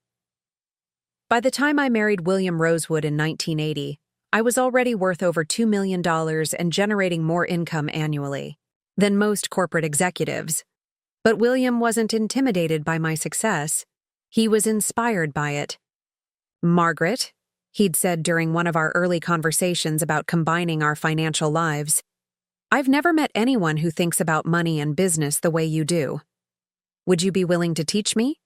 Speaker 1: By the time I married William Rosewood in 1980, I was already worth over $2 million and generating more income annually than most corporate executives. But William wasn't intimidated by my success. He was inspired by it. "Margaret," he'd said during one of our early conversations about combining our financial lives, "I've never met anyone who thinks about money and business the way you do. Would you be willing to teach me?"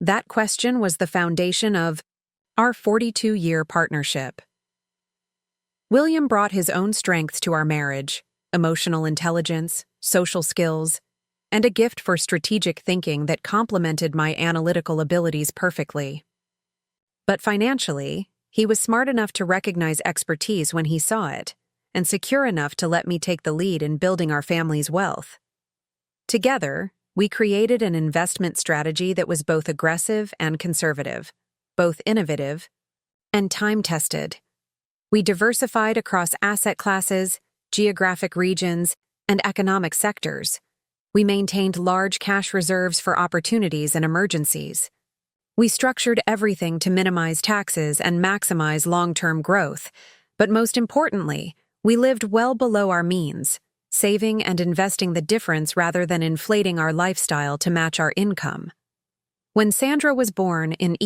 Speaker 1: That question was the foundation of our 42-year partnership. William brought his own strengths to our marriage: emotional intelligence, social skills, and a gift for strategic thinking that complemented my analytical abilities perfectly. But financially, he was smart enough to recognize expertise when he saw it, and secure enough to let me take the lead in building our family's wealth. Together, we created an investment strategy that was both aggressive and conservative, both innovative and time-tested. We diversified across asset classes, geographic regions, and economic sectors. We maintained large cash reserves for opportunities and emergencies. We structured everything to minimize taxes and maximize long-term growth, but most importantly, we lived well below our means, saving and investing the difference rather than inflating our lifestyle to match our income. When Sandra was born in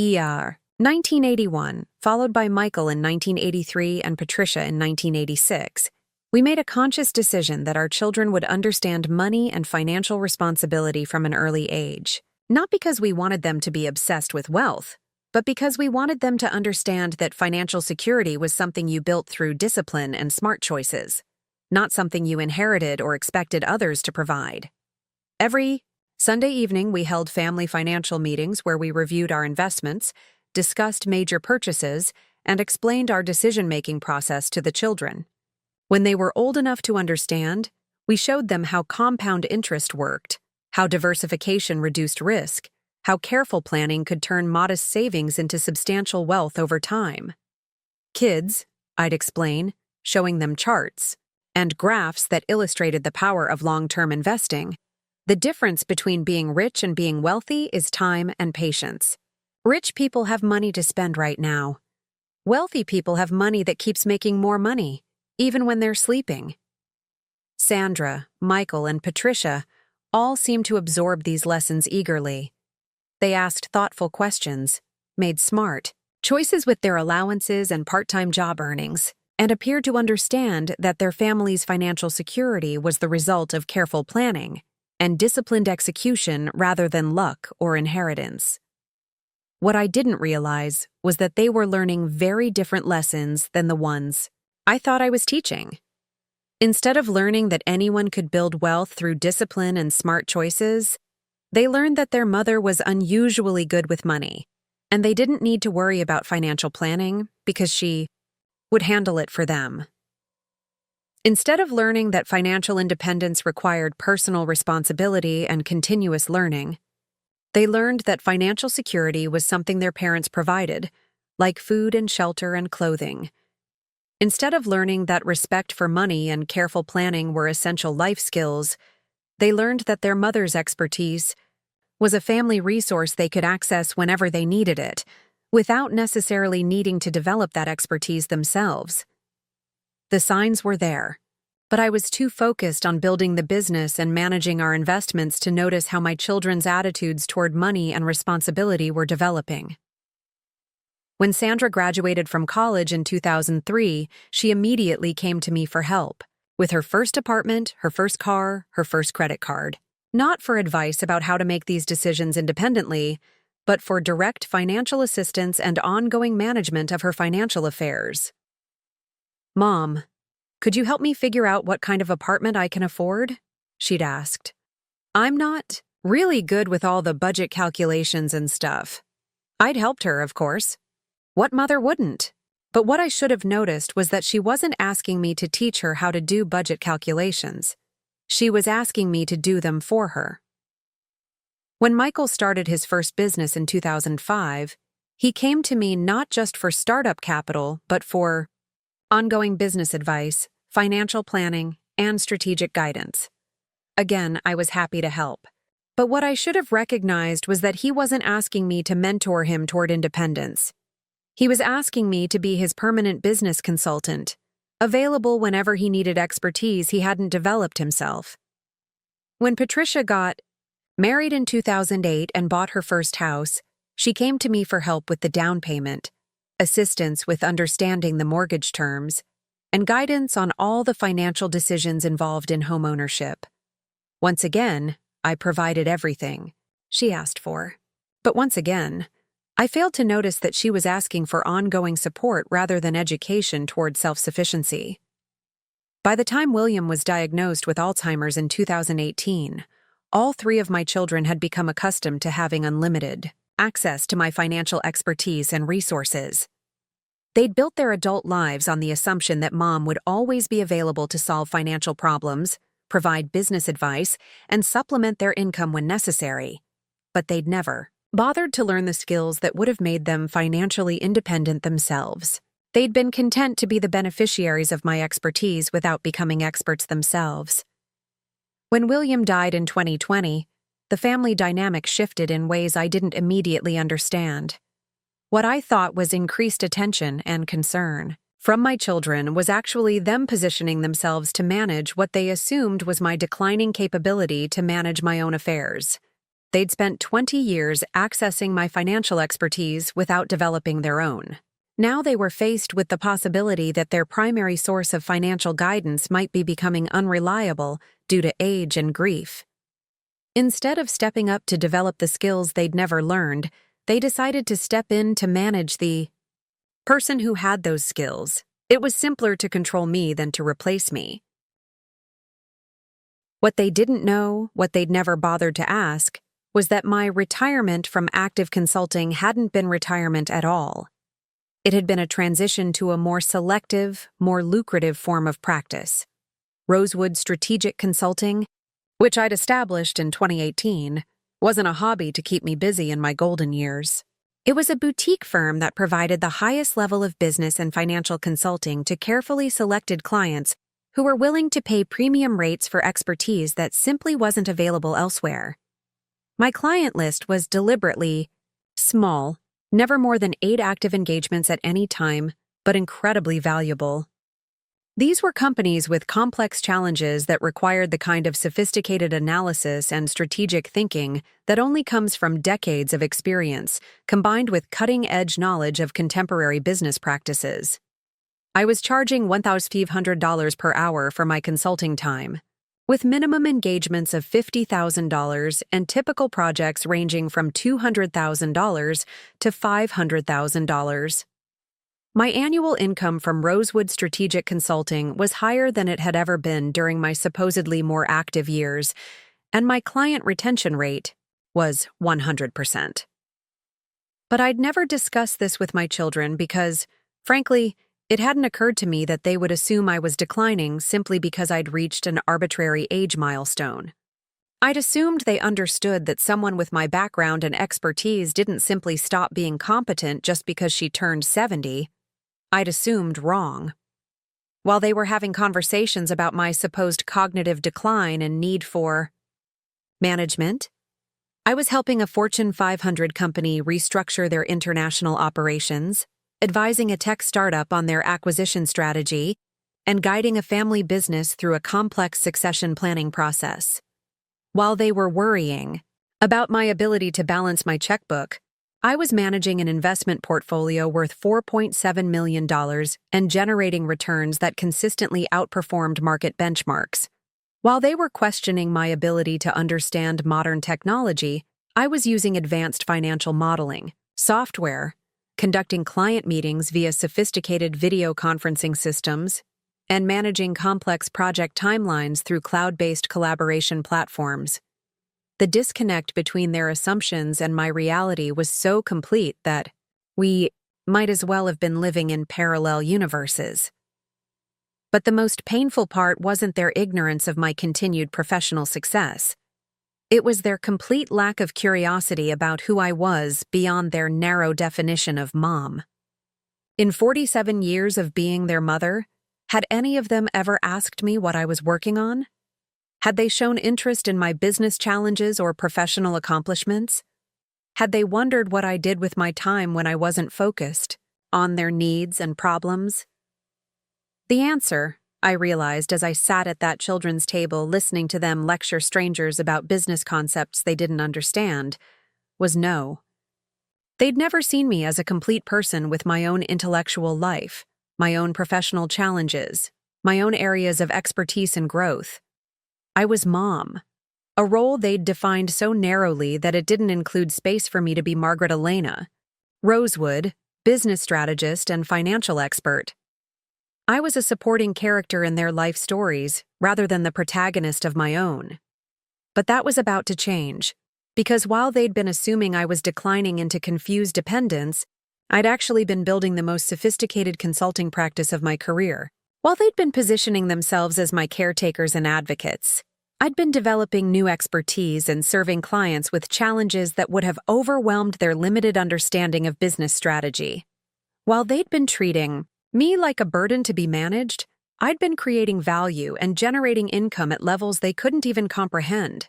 Speaker 1: 1981, followed by Michael in 1983 and Patricia in 1986, we made a conscious decision that our children would understand money and financial responsibility from an early age, not because we wanted them to be obsessed with wealth, but because we wanted them to understand that financial security was something you built through discipline and smart choices, not something you inherited or expected others to provide. Every Sunday evening, we held family financial meetings where we reviewed our investments, discussed major purchases, and explained our decision-making process to the children. When they were old enough to understand, we showed them how compound interest worked, how diversification reduced risk, how careful planning could turn modest savings into substantial wealth over time. "Kids," I'd explain, showing them charts and graphs that illustrated the power of long-term investing. "The difference between being rich and being wealthy is time and patience. Rich people have money to spend right now. Wealthy people have money that keeps making more money, even when they're sleeping." Sandra, Michael, and Patricia all seemed to absorb these lessons eagerly. They asked thoughtful questions, made smart choices with their allowances and part-time job earnings, and appeared to understand that their family's financial security was the result of careful planning and disciplined execution rather than luck or inheritance. What I didn't realize was that they were learning very different lessons than the ones I thought I was teaching. Instead of learning that anyone could build wealth through discipline and smart choices, they learned that their mother was unusually good with money, and they didn't need to worry about financial planning because she would handle it for them. Instead of learning that financial independence required personal responsibility and continuous learning, they learned that financial security was something their parents provided, like food and shelter and clothing. Instead of learning that respect for money and careful planning were essential life skills, they learned that their mother's expertise was a family resource they could access whenever they needed it, without necessarily needing to develop that expertise themselves. The signs were there, but I was too focused on building the business and managing our investments to notice how my children's attitudes toward money and responsibility were developing. When Sandra graduated from college in 2003, she immediately came to me for help, with her first apartment, her first car, her first credit card. Not for advice about how to make these decisions independently, but for direct financial assistance and ongoing management of her financial affairs. "Mom, could you help me figure out what kind of apartment I can afford?" she'd asked. I'm not really good with all the budget calculations and stuff. I'd helped her, of course. What mother wouldn't? But what I should have noticed was that she wasn't asking me to teach her how to do budget calculations. She was asking me to do them for her. When Michael started his first business in 2005, he came to me not just for startup capital, but for ongoing business advice, financial planning, and strategic guidance. Again, I was happy to help. But what I should have recognized was that he wasn't asking me to mentor him toward independence. He was asking me to be his permanent business consultant, available whenever he needed expertise he hadn't developed himself. When Patricia got married in 2008 and bought her first house, she came to me for help with the down payment, assistance with understanding the mortgage terms, and guidance on all the financial decisions involved in homeownership. Once again, I provided everything she asked for. But once again, I failed to notice that she was asking for ongoing support rather than education toward self-sufficiency. By the time William was diagnosed with Alzheimer's in 2018, all three of my children had become accustomed to having unlimited access to my financial expertise and resources. They'd built their adult lives on the assumption that Mom would always be available to solve financial problems, provide business advice, and supplement their income when necessary. But they'd never bothered to learn the skills that would have made them financially independent themselves. They'd been content to be the beneficiaries of my expertise without becoming experts themselves. When William died in 2020, the family dynamic shifted in ways I didn't immediately understand. What I thought was increased attention and concern from my children was actually them positioning themselves to manage what they assumed was my declining capability to manage my own affairs. They'd spent 20 years accessing my financial expertise without developing their own. Now they were faced with the possibility that their primary source of financial guidance might be becoming unreliable due to age and grief. Instead of stepping up to develop the skills they'd never learned, they decided to step in to manage the person who had those skills. It was simpler to control me than to replace me. What they didn't know, what they'd never bothered to ask, was that my retirement from active consulting hadn't been retirement at all. It had been a transition to a more selective, more lucrative form of practice. Rosewood Strategic Consulting, which I'd established in 2018, wasn't a hobby to keep me busy in my golden years. It was a boutique firm that provided the highest level of business and financial consulting to carefully selected clients who were willing to pay premium rates for expertise that simply wasn't available elsewhere. My client list was deliberately small, never more than 8 active engagements at any time, but incredibly valuable. These were companies with complex challenges that required the kind of sophisticated analysis and strategic thinking that only comes from decades of experience, combined with cutting-edge knowledge of contemporary business practices. I was charging $1,500 per hour for my consulting time, with minimum engagements of $50,000 and typical projects ranging from $200,000 to $500,000. My annual income from Rosewood Strategic Consulting was higher than it had ever been during my supposedly more active years, and my client retention rate was 100%. But I'd never discussed this with my children because, frankly, it hadn't occurred to me that they would assume I was declining simply because I'd reached an arbitrary age milestone. I'd assumed they understood that someone with my background and expertise didn't simply stop being competent just because she turned 70. I'd assumed wrong. While they were having conversations about my supposed cognitive decline and need for management, I was helping a Fortune 500 company restructure their international operations, advising a tech startup on their acquisition strategy, and guiding a family business through a complex succession planning process. While they were worrying about my ability to balance my checkbook, I was managing an investment portfolio worth $4.7 million and generating returns that consistently outperformed market benchmarks. While they were questioning my ability to understand modern technology, I was using advanced financial modeling, software, conducting client meetings via sophisticated video conferencing systems, and managing complex project timelines through cloud-based collaboration platforms. The disconnect between their assumptions and my reality was so complete that might as well have been living in parallel universes. But the most painful part wasn't their ignorance of my continued professional success. It was their complete lack of curiosity about who I was beyond their narrow definition of mom. In 47 years of being their mother, had any of them ever asked me what I was working on? Had they shown interest in my business challenges or professional accomplishments? Had they wondered what I did with my time when I wasn't focused on their needs and problems? The answer, I realized as I sat at that children's table listening to them lecture strangers about business concepts they didn't understand, was no. They'd never seen me as a complete person with my own intellectual life, my own professional challenges, my own areas of expertise and growth. I was mom, a role they'd defined so narrowly that it didn't include space for me to be Margaret Elena Rosewood, business strategist and financial expert. I was a supporting character in their life stories rather than the protagonist of my own. But that was about to change, because while they'd been assuming I was declining into confused dependence, I'd actually been building the most sophisticated consulting practice of my career. While they'd been positioning themselves as my caretakers and advocates, I'd been developing new expertise and serving clients with challenges that would have overwhelmed their limited understanding of business strategy. While they'd been treating me like a burden to be managed, I'd been creating value and generating income at levels they couldn't even comprehend.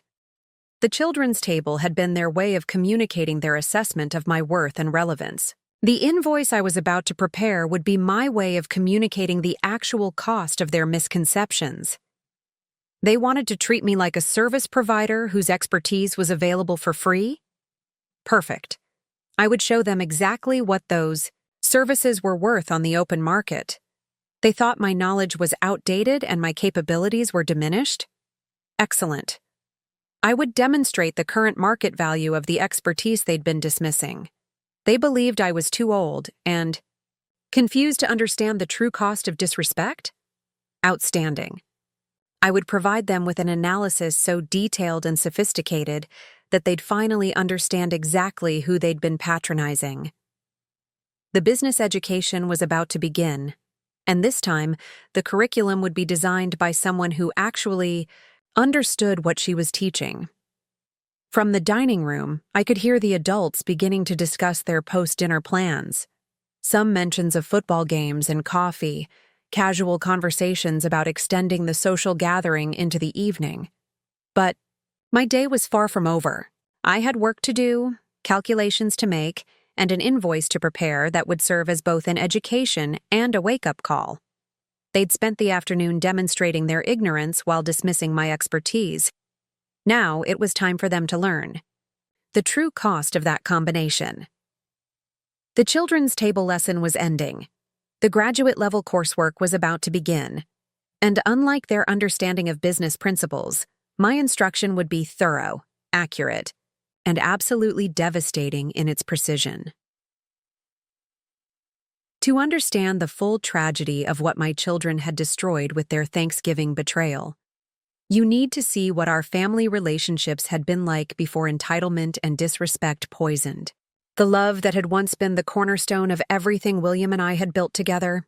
Speaker 1: The children's table had been their way of communicating their assessment of my worth and relevance. The invoice I was about to prepare would be my way of communicating the actual cost of their misconceptions. They wanted to treat me like a service provider whose expertise was available for free? Perfect. I would show them exactly what those services were worth on the open market. They thought my knowledge was outdated and my capabilities were diminished? Excellent. I would demonstrate the current market value of the expertise they'd been dismissing. They believed I was too old and confused to understand the true cost of disrespect? Outstanding. I would provide them with an analysis so detailed and sophisticated that they'd finally understand exactly who they'd been patronizing. The business education was about to begin, and this time, the curriculum would be designed by someone who actually understood what she was teaching. From the dining room, I could hear the adults beginning to discuss their post-dinner plans. Some mentions of football games and coffee, casual conversations about extending the social gathering into the evening. But my day was far from over. I had work to do, calculations to make, and an invoice to prepare that would serve as both an education and a wake-up call. They'd spent the afternoon demonstrating their ignorance while dismissing my expertise. Now it was time for them to learn the true cost of that combination. The children's table lesson was ending. The graduate-level coursework was about to begin. And unlike their understanding of business principles, my instruction would be thorough, accurate, and absolutely devastating in its precision. To understand the full tragedy of what my children had destroyed with their Thanksgiving betrayal, you need to see what our family relationships had been like before entitlement and disrespect poisoned the love that had once been the cornerstone of everything William and I had built together.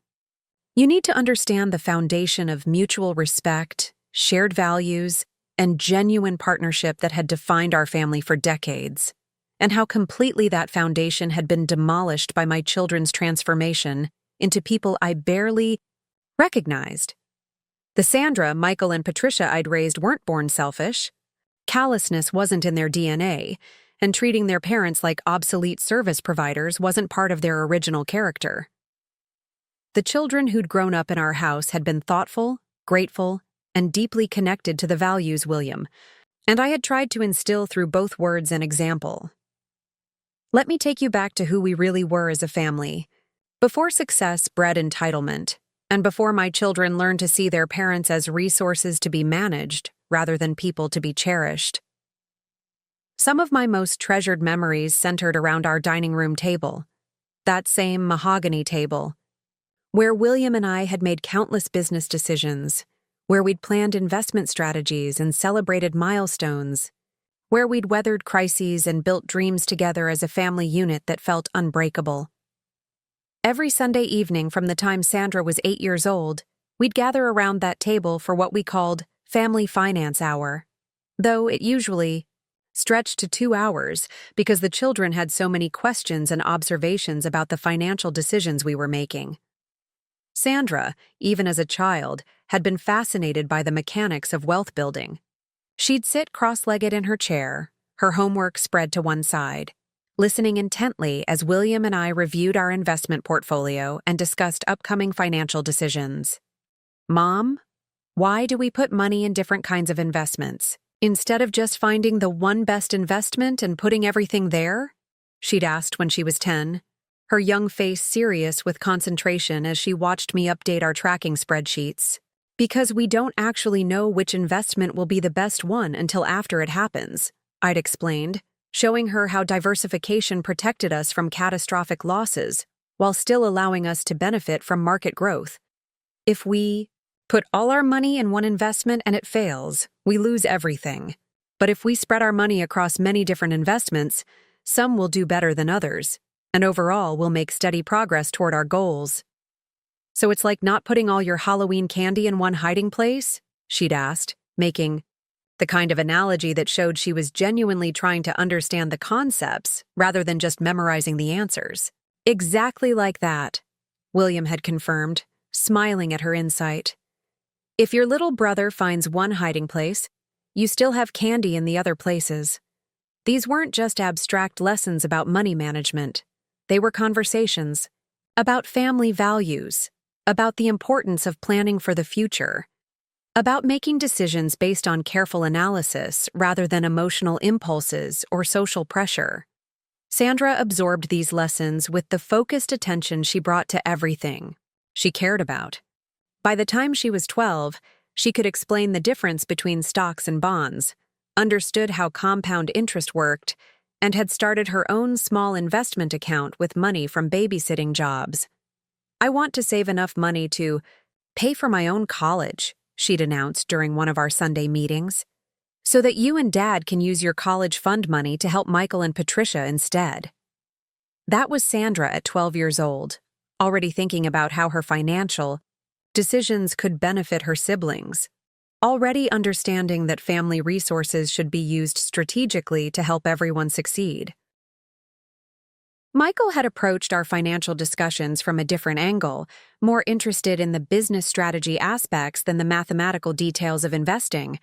Speaker 1: You need to understand the foundation of mutual respect, shared values, and genuine partnership that had defined our family for decades, and how completely that foundation had been demolished by my children's transformation into people I barely recognized. The Sandra, Michael, and Patricia I'd raised weren't born selfish. Callousness wasn't in their DNA, and treating their parents like obsolete service providers wasn't part of their original character. The children who'd grown up in our house had been thoughtful, grateful, and deeply connected to the values William, and I had tried to instill through both words and example. Let me take you back to who we really were as a family. Before success bred entitlement, and before my children learned to see their parents as resources to be managed rather than people to be cherished. Some of my most treasured memories centered around our dining room table, that same mahogany table, where William and I had made countless business decisions, where we'd planned investment strategies and celebrated milestones, where we'd weathered crises and built dreams together as a family unit that felt unbreakable. Every Sunday evening from the time Sandra was 8 years old, we'd gather around that table for what we called Family Finance Hour, though it usually stretched to 2 hours because the children had so many questions and observations about the financial decisions we were making. Sandra, even as a child, had been fascinated by the mechanics of wealth building. She'd sit cross-legged in her chair, her homework spread to one side, listening intently as William and I reviewed our investment portfolio and discussed upcoming financial decisions. "Mom, why do we put money in different kinds of investments, instead of just finding the one best investment and putting everything there?" she'd asked when she was 10, her young face serious with concentration as she watched me update our tracking spreadsheets. "Because we don't actually know which investment will be the best one until after it happens," I'd explained, showing her how diversification protected us from catastrophic losses while still allowing us to benefit from market growth. "If we put all our money in one investment and it fails, we lose everything. But if we spread our money across many different investments, some will do better than others, and overall we'll make steady progress toward our goals." "So it's like not putting all your Halloween candy in one hiding place?" she'd asked, making the kind of analogy that showed she was genuinely trying to understand the concepts rather than just memorizing the answers. "Exactly like that," William had confirmed, smiling at her insight. "If your little brother finds one hiding place, you still have candy in the other places." These weren't just abstract lessons about money management. They were conversations about family values, about the importance of planning for the future, about making decisions based on careful analysis rather than emotional impulses or social pressure. Sandra absorbed these lessons with the focused attention she brought to everything she cared about. By the time she was 12, she could explain the difference between stocks and bonds, understood how compound interest worked, and had started her own small investment account with money from babysitting jobs. "I want to save enough money to pay for my own college," she'd announced during one of our Sunday meetings, "so that you and Dad can use your college fund money to help Michael and Patricia instead." That was Sandra at 12 years old, already thinking about how her financial decisions could benefit her siblings, already understanding that family resources should be used strategically to help everyone succeed. Michael had approached our financial discussions from a different angle, more interested in the business strategy aspects than the mathematical details of investing.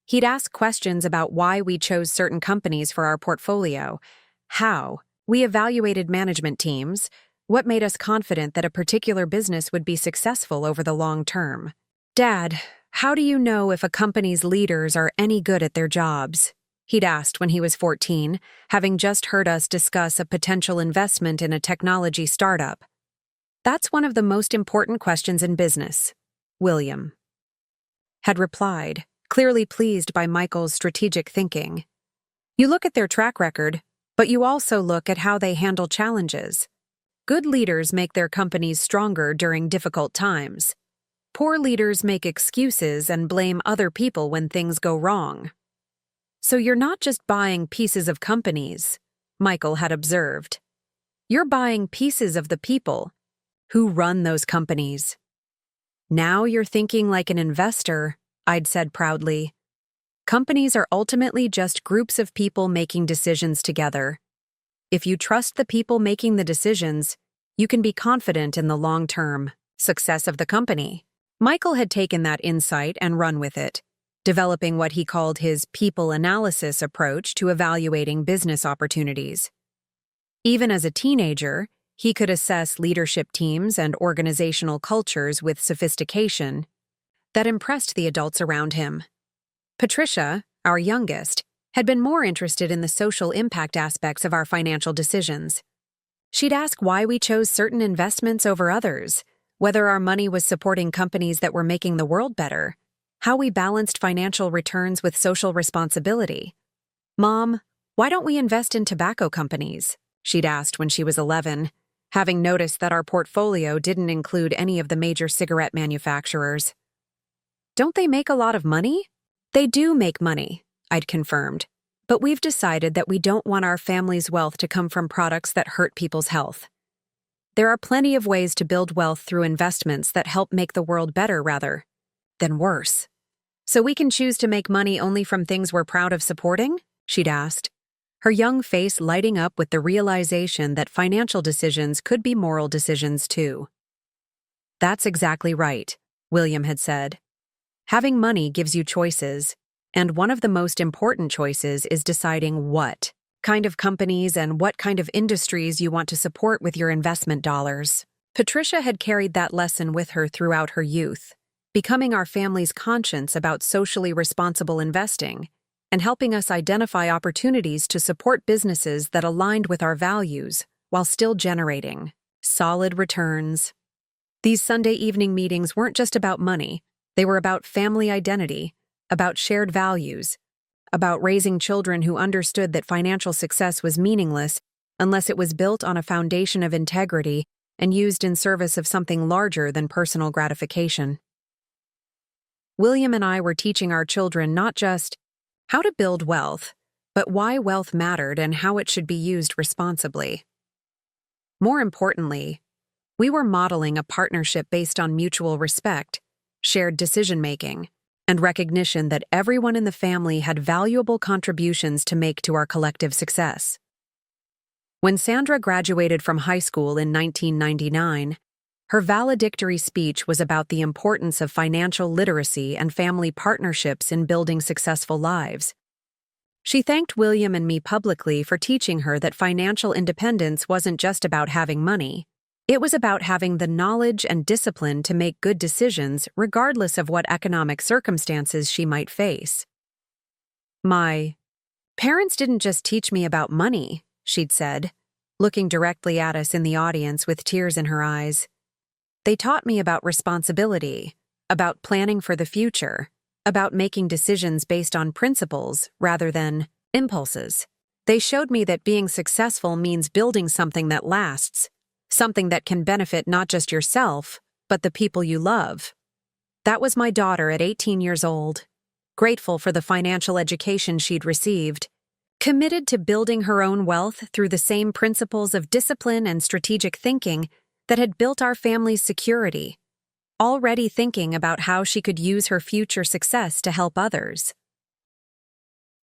Speaker 1: He'd ask questions about why we chose certain companies for our portfolio, how we evaluated management teams, what made us confident that a particular business would be successful over the long term. "Dad, how do you know if a company's leaders are any good at their jobs?" he'd asked when he was 14, having just heard us discuss a potential investment in a technology startup. "That's one of the most important questions in business," William had replied, clearly pleased by Michael's strategic thinking. "You look at their track record, but you also look at how they handle challenges. Good leaders make their companies stronger during difficult times. Poor leaders make excuses and blame other people when things go wrong." "So you're not just buying pieces of companies," Michael had observed. "You're buying pieces of the people who run those companies." "Now you're thinking like an investor," I'd said proudly. "Companies are ultimately just groups of people making decisions together. If you trust the people making the decisions, you can be confident in the long-term success of the company." Michael had taken that insight and run with it, developing what he called his people analysis approach to evaluating business opportunities. Even as a teenager, he could assess leadership teams and organizational cultures with sophistication that impressed the adults around him. Patricia, our youngest, had been more interested in the social impact aspects of our financial decisions. She'd ask why we chose certain investments over others, whether our money was supporting companies that were making the world better, how we balanced financial returns with social responsibility. "Mom, why don't we invest in tobacco companies?" she'd asked when she was 11, having noticed that our portfolio didn't include any of the major cigarette manufacturers. "Don't they make a lot of money?" "They do make money," I'd confirmed, "but we've decided that we don't want our family's wealth to come from products that hurt people's health. There are plenty of ways to build wealth through investments that help make the world better rather than worse. So we can choose to make money only from things we're proud of supporting? She'd asked, her young face lighting up with the realization that financial decisions could be moral decisions too. That's exactly right, William had said. Having money gives you choices, and one of the most important choices is deciding what kind of companies and what kind of industries you want to support with your investment dollars. Patricia had carried that lesson with her throughout her youth, becoming our family's conscience about socially responsible investing and helping us identify opportunities to support businesses that aligned with our values while still generating solid returns. These Sunday evening meetings weren't just about money, they were about family identity, about shared values, about raising children who understood that financial success was meaningless unless it was built on a foundation of integrity and used in service of something larger than personal gratification. William and I were teaching our children not just how to build wealth, but why wealth mattered and how it should be used responsibly. More importantly, we were modeling a partnership based on mutual respect, shared decision-making, and recognition that everyone in the family had valuable contributions to make to our collective success. When Sandra graduated from high school in 1999, her valedictory speech was about the importance of financial literacy and family partnerships in building successful lives. She thanked William and me publicly for teaching her that financial independence wasn't just about having money. It was about having the knowledge and discipline to make good decisions regardless of what economic circumstances she might face. My parents didn't just teach me about money, she'd said, looking directly at us in the audience with tears in her eyes. They taught me about responsibility, about planning for the future, about making decisions based on principles rather than impulses. They showed me that being successful means building something that lasts, something that can benefit not just yourself, but the people you love. That was my daughter at 18 years old, grateful for the financial education she'd received, committed to building her own wealth through the same principles of discipline and strategic thinking that had built our family's security, already thinking about how she could use her future success to help others.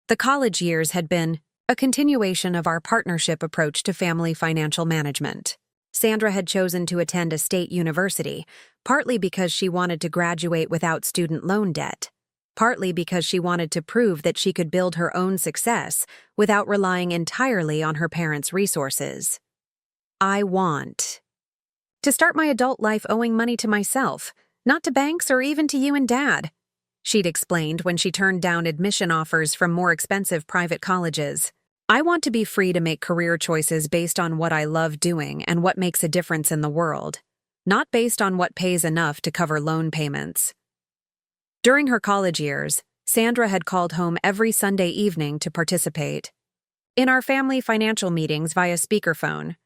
Speaker 1: The college years had been a continuation of our partnership approach to family financial management. Sandra had chosen to attend a state university, partly because she wanted to graduate without student loan debt, partly because she wanted to prove that she could build her own success without relying entirely on her parents' resources. I want to start my adult life owing money to myself, not to banks or even to you and Dad, she'd explained when she turned down admission offers from more expensive private colleges. I want to be free to make career choices based on what I love doing and what makes a difference in the world, not based on what pays enough to cover loan payments. During her college years, Sandra had called home every Sunday evening to participate in our family financial meetings via speakerphone.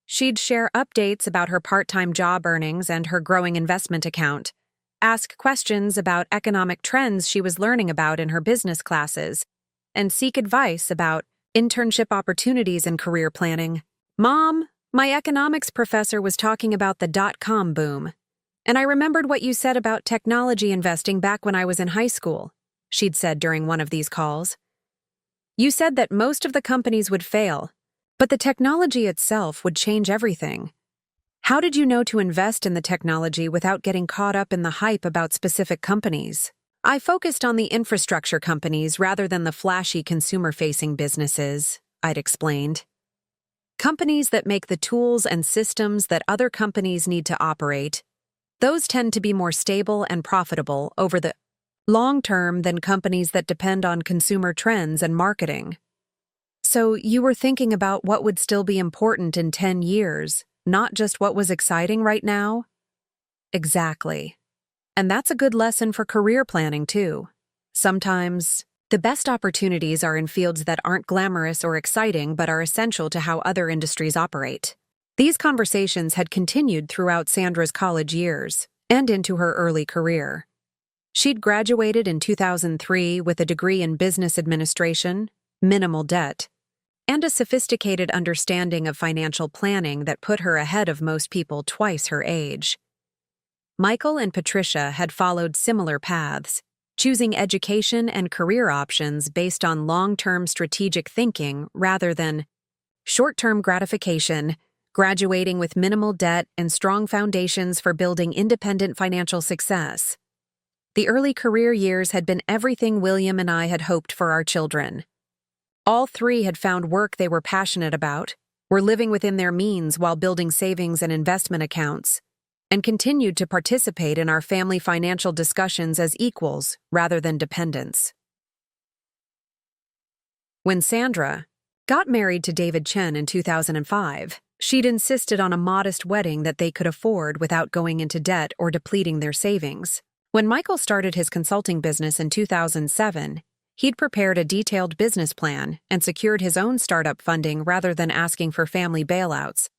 Speaker 1: She'd share updates about her part-time job earnings and her growing investment account, ask questions about economic trends she was learning about in her business classes, and seek advice about internship opportunities and career planning. Mom, my economics professor was talking about the dot-com boom, and I remembered what you said about technology investing back when I was in high school, she'd said during one of these calls. You said that most of the companies would fail, but the technology itself would change everything. How did you know to invest in the technology without getting caught up in the hype about specific companies? I focused on the infrastructure companies rather than the flashy consumer-facing businesses, I'd explained. Companies that make the tools and systems that other companies need to operate, those tend to be more stable and profitable over the long term than companies that depend on consumer trends and marketing. So you were thinking about what would still be important in 10 years, not just what was exciting right now? Exactly. And that's a good lesson for career planning, too. Sometimes, the best opportunities are in fields that aren't glamorous or exciting but are essential to how other industries operate. These conversations had continued throughout Sandra's college years and into her early career. She'd graduated in 2003 with a degree in business administration, minimal debt, and a sophisticated understanding of financial planning that put her ahead of most people twice her age. Michael and Patricia had followed similar paths, choosing education and career options based on long-term strategic thinking rather than short-term gratification, graduating with minimal debt and strong foundations for building independent financial success. The early career years had been everything William and I had hoped for our children. All three had found work they were passionate about, were living within their means while building savings and investment accounts, and continued to participate in our family financial discussions as equals rather than dependents. When Sandra got married to David Chen in 2005, she'd insisted on a modest wedding that they could afford without going into debt or depleting their savings. When Michael started his consulting business in 2007, he'd prepared a detailed business plan and secured his own startup funding rather than asking for family bailouts.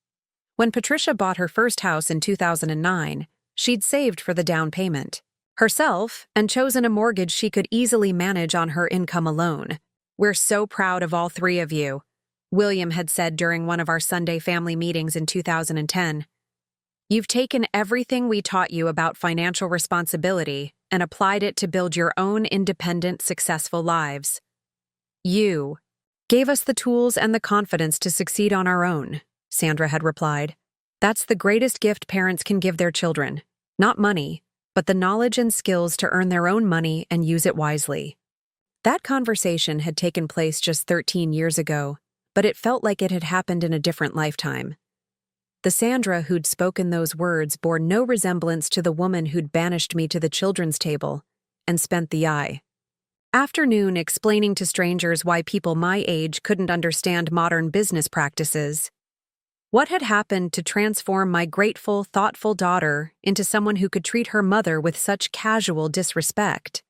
Speaker 1: When Patricia bought her first house in 2009, she'd saved for the down payment herself and chosen a mortgage she could easily manage on her income alone. "We're so proud of all three of you," William had said during one of our Sunday family meetings in 2010. "You've taken everything we taught you about financial responsibility and applied it to build your own independent, successful lives. You gave us the tools and the confidence to succeed on our own," Sandra had replied. "That's the greatest gift parents can give their children. Not money, but the knowledge and skills to earn their own money and use it wisely." That conversation had taken place just 13 years ago, but it felt like it had happened in a different lifetime. The Sandra who'd spoken those words bore no resemblance to the woman who'd banished me to the children's table and spent the afternoon explaining to strangers why people my age couldn't understand modern business practices. What had happened to transform my grateful, thoughtful daughter into someone who could treat her mother with such casual disrespect?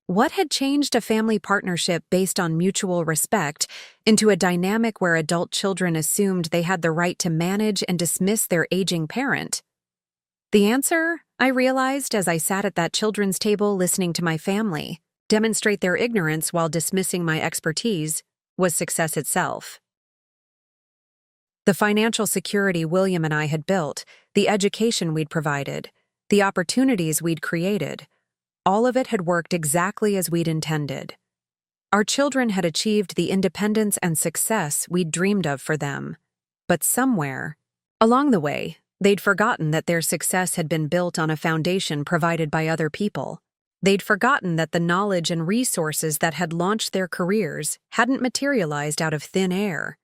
Speaker 1: What had changed a family partnership based on mutual respect into a dynamic where adult children assumed they had the right to manage and dismiss their aging parent? The answer, I realized as I sat at that children's table listening to my family demonstrate their ignorance while dismissing my expertise, was success itself. The financial security William and I had built, the education we'd provided, the opportunities we'd created, all of it had worked exactly as we'd intended. Our children had achieved the independence and success we'd dreamed of for them. But somewhere, along the way, they'd forgotten that their success had been built on a foundation provided by other people. They'd forgotten that the knowledge and resources that had launched their careers hadn't materialized out of thin air.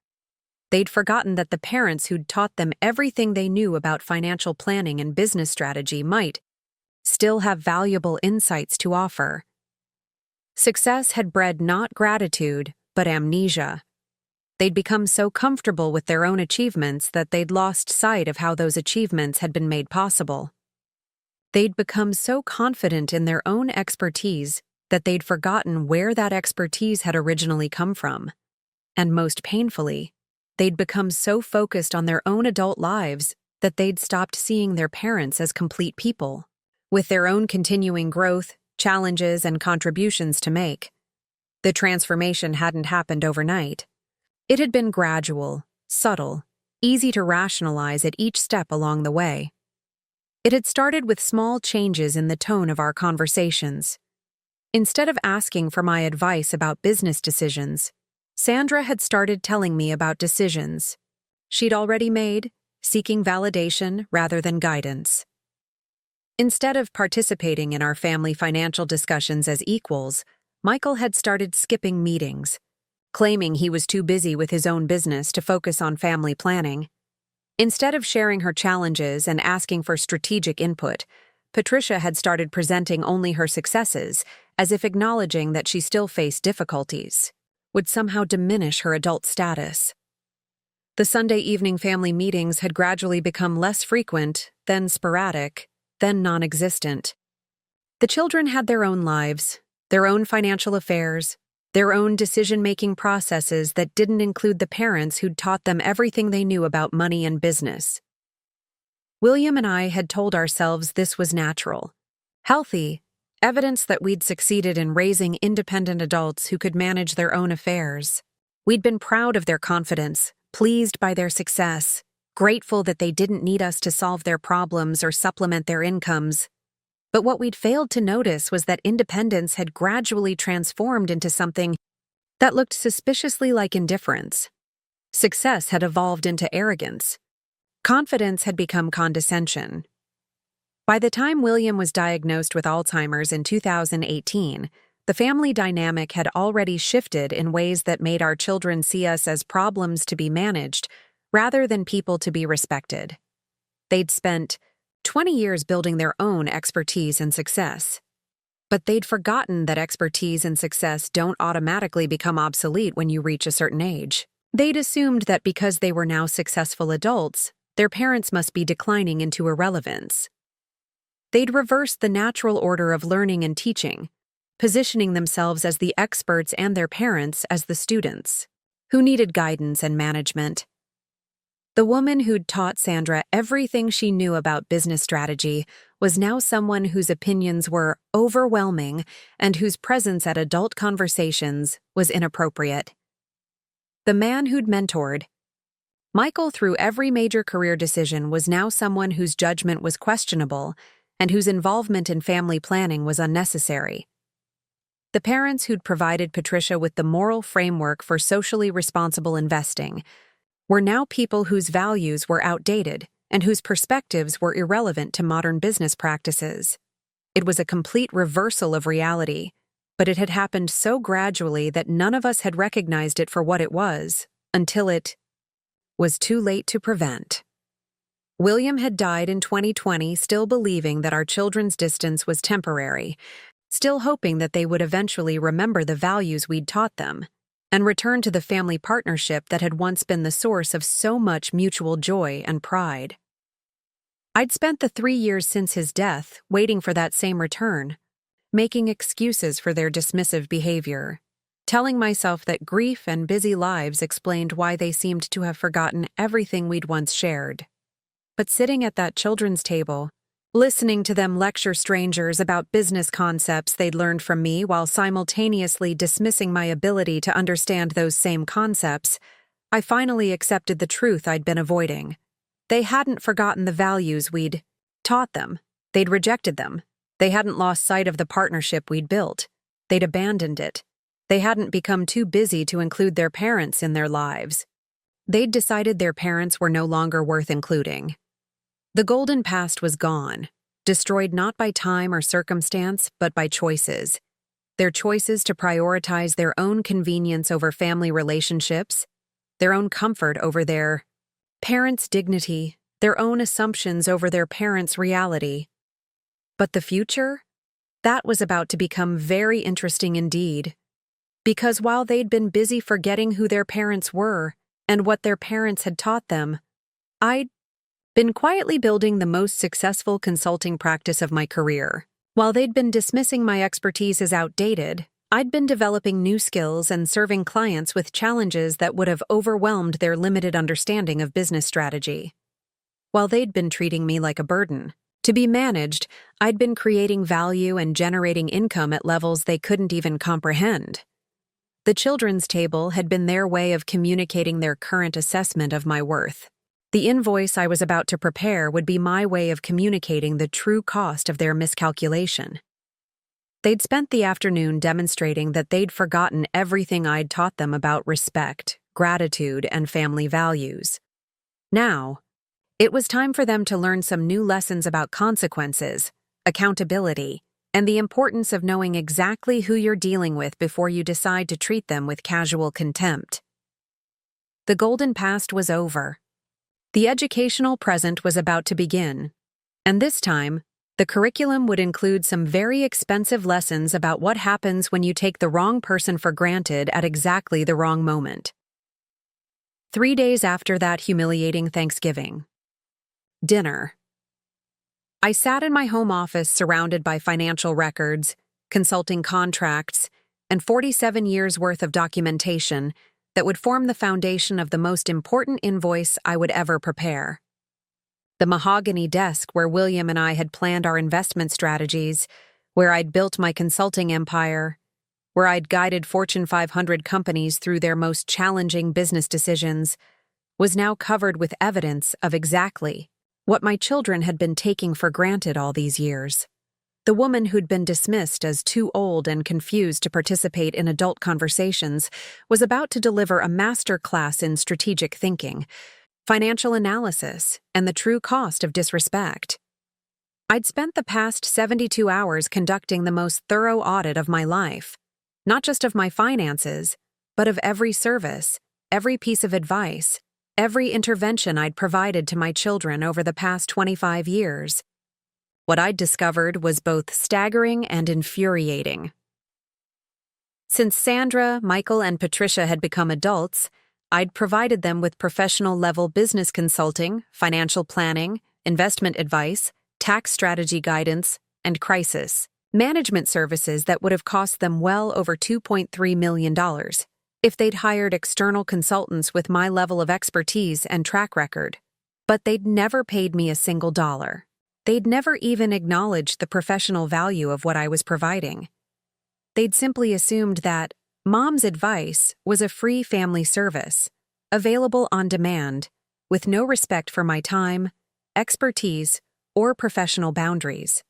Speaker 1: They'd forgotten that the parents who'd taught them everything they knew about financial planning and business strategy might still have valuable insights to offer. Success had bred not gratitude, but amnesia. They'd become so comfortable with their own achievements that they'd lost sight of how those achievements had been made possible. They'd become so confident in their own expertise that they'd forgotten where that expertise had originally come from. And most painfully, they'd become so focused on their own adult lives that they'd stopped seeing their parents as complete people, with their own continuing growth, challenges, and contributions to make. The transformation hadn't happened overnight. It had been gradual, subtle, easy to rationalize at each step along the way. It had started with small changes in the tone of our conversations. Instead of asking for my advice about business decisions, Sandra had started telling me about decisions she'd already made, seeking validation rather than guidance. Instead of participating in our family financial discussions as equals, Michael had started skipping meetings, claiming he was too busy with his own business to focus on family planning. Instead of sharing her challenges and asking for strategic input, Patricia had started presenting only her successes, as if acknowledging that she still faced difficulties would somehow diminish her adult status. The Sunday evening family meetings had gradually become less frequent, then sporadic, then non-existent. The children had their own lives, their own financial affairs, their own decision-making processes that didn't include the parents who'd taught them everything they knew about money and business. William and I had told ourselves this was natural, healthy, evidence that we'd succeeded in raising independent adults who could manage their own affairs. We'd been proud of their confidence, pleased by their success, grateful that they didn't need us to solve their problems or supplement their incomes. But what we'd failed to notice was that independence had gradually transformed into something that looked suspiciously like indifference. Success had evolved into arrogance. Confidence had become condescension. By the time William was diagnosed with Alzheimer's in 2018, the family dynamic had already shifted in ways that made our children see us as problems to be managed rather than people to be respected. They'd spent 20 years building their own expertise and success. But they'd forgotten that expertise and success don't automatically become obsolete when you reach a certain age. They'd assumed that because they were now successful adults, their parents must be declining into irrelevance. They'd reversed the natural order of learning and teaching, positioning themselves as the experts and their parents as the students, who needed guidance and management. The woman who'd taught Sandra everything she knew about business strategy was now someone whose opinions were overwhelming and whose presence at adult conversations was inappropriate. The man who'd mentored Michael through every major career decision was now someone whose judgment was questionable and whose involvement in family planning was unnecessary. The parents who'd provided Patricia with the moral framework for socially responsible investing were now people whose values were outdated and whose perspectives were irrelevant to modern business practices. It was a complete reversal of reality, but it had happened so gradually that none of us had recognized it for what it was, until it was too late to prevent. William had died in 2020, still believing that our children's distance was temporary, still hoping that they would eventually remember the values we'd taught them, and return to the family partnership that had once been the source of so much mutual joy and pride. I'd spent the 3 years since his death waiting for that same return, making excuses for their dismissive behavior, telling myself that grief and busy lives explained why they seemed to have forgotten everything we'd once shared. But sitting at that children's table, listening to them lecture strangers about business concepts they'd learned from me while simultaneously dismissing my ability to understand those same concepts, I finally accepted the truth I'd been avoiding. They hadn't forgotten the values we'd taught them. They'd rejected them. They hadn't lost sight of the partnership we'd built. They'd abandoned it. They hadn't become too busy to include their parents in their lives. They'd decided their parents were no longer worth including. The golden past was gone, destroyed not by time or circumstance, but by choices. Their choices to prioritize their own convenience over family relationships, their own comfort over their parents' dignity, their own assumptions over their parents' reality. But the future? That was about to become very interesting indeed. Because while they'd been busy forgetting who their parents were and what their parents had taught them, I'd been quietly building the most successful consulting practice of my career. While they'd been dismissing my expertise as outdated, I'd been developing new skills and serving clients with challenges that would have overwhelmed their limited understanding of business strategy. While they'd been treating me like a burden to be managed, I'd been creating value and generating income at levels they couldn't even comprehend. The children's table had been their way of communicating their current assessment of my worth. The invoice I was about to prepare would be my way of communicating the true cost of their miscalculation. They'd spent the afternoon demonstrating that they'd forgotten everything I'd taught them about respect, gratitude, and family values. Now, it was time for them to learn some new lessons about consequences, accountability, and the importance of knowing exactly who you're dealing with before you decide to treat them with casual contempt. The golden past was over. The educational present was about to begin, and this time, the curriculum would include some very expensive lessons about what happens when you take the wrong person for granted at exactly the wrong moment. 3 days after that humiliating Thanksgiving. Dinner. I sat in my home office surrounded by financial records, consulting contracts, and 47 years' worth of documentation that would form the foundation of the most important invoice I would ever prepare. The mahogany desk where William and I had planned our investment strategies, where I'd built my consulting empire, where I'd guided Fortune 500 companies through their most challenging business decisions, was now covered with evidence of exactly what my children had been taking for granted all these years. The woman who'd been dismissed as too old and confused to participate in adult conversations was about to deliver a master class in strategic thinking, financial analysis, and the true cost of disrespect. I'd spent the past 72 hours conducting the most thorough audit of my life, not just of my finances, but of every service, every piece of advice, every intervention I'd provided to my children over the past 25 years. What I'd discovered was both staggering and infuriating. Since Sandra, Michael, and Patricia had become adults, I'd provided them with professional-level business consulting, financial planning, investment advice, tax strategy guidance, and crisis management services that would have cost them well over $2.3 million if they'd hired external consultants with my level of expertise and track record. But they'd never paid me a single dollar. They'd never even acknowledged the professional value of what I was providing. They'd simply assumed that Mom's advice was a free family service, available on demand, with no respect for my time, expertise, or professional boundaries.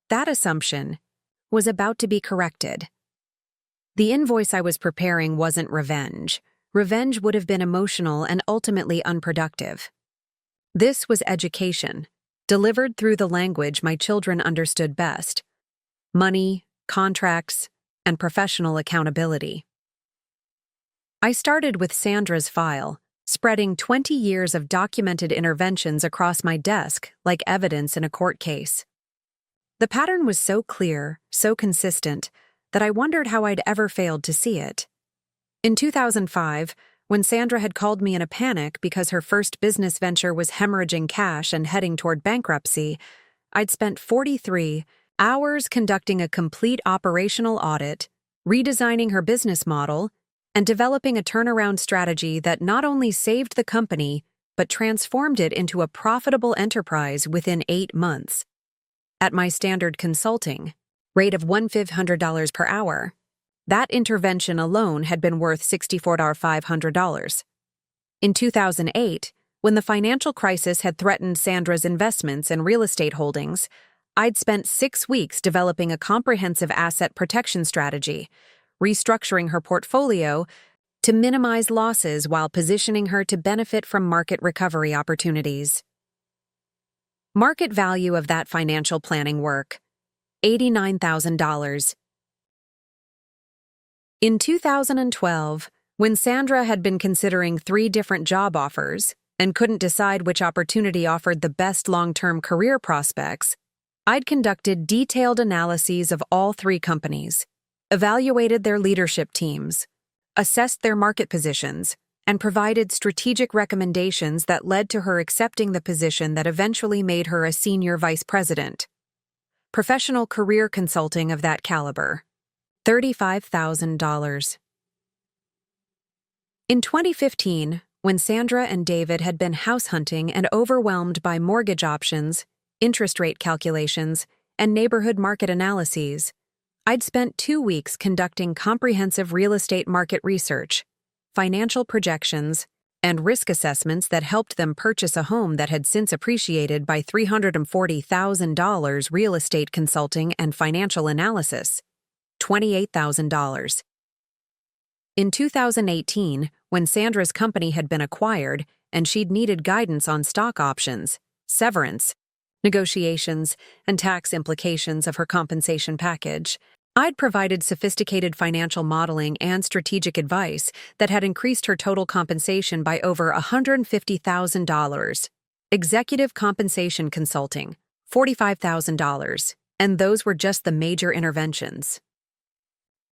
Speaker 1: That assumption was about to be corrected. The invoice I was preparing wasn't revenge. Revenge would have been emotional and ultimately unproductive. This was education, delivered through the language my children understood best: money, contracts, and professional accountability. I started with Sandra's file, spreading 20 years of documented interventions across my desk like evidence in a court case. The pattern was so clear, so consistent, that I wondered how I'd ever failed to see it. In 2005, when Sandra had called me in a panic because her first business venture was hemorrhaging cash and heading toward bankruptcy, I'd spent 43 hours conducting a complete operational audit, redesigning her business model, and developing a turnaround strategy that not only saved the company, but transformed it into a profitable enterprise within 8 months. At my standard consulting rate of $1,500 per hour, that intervention alone had been worth $64,500. In 2008, when the financial crisis had threatened Sandra's investments and real estate holdings, I'd spent 6 weeks developing a comprehensive asset protection strategy, restructuring her portfolio to minimize losses while positioning her to benefit from market recovery opportunities. Market value of that financial planning work: $89,000. In 2012, when Sandra had been considering 3 different job offers and couldn't decide which opportunity offered the best long-term career prospects, I'd conducted detailed analyses of all 3 companies, evaluated their leadership teams, assessed their market positions, and provided strategic recommendations that led to her accepting the position that eventually made her a senior vice president. Professional career consulting of that caliber: $35,000. In 2015, when Sandra and David had been house hunting and overwhelmed by mortgage options, interest rate calculations, and neighborhood market analyses, I'd spent 2 weeks conducting comprehensive real estate market research, financial projections, and risk assessments that helped them purchase a home that had since appreciated by $340,000. Real estate consulting and financial analysis: $28,000. In 2018, when Sandra's company had been acquired and she'd needed guidance on stock options, severance, negotiations, and tax implications of her compensation package, I'd provided sophisticated financial modeling and strategic advice that had increased her total compensation by over $150,000. Executive compensation consulting: $45,000, and those were just the major interventions.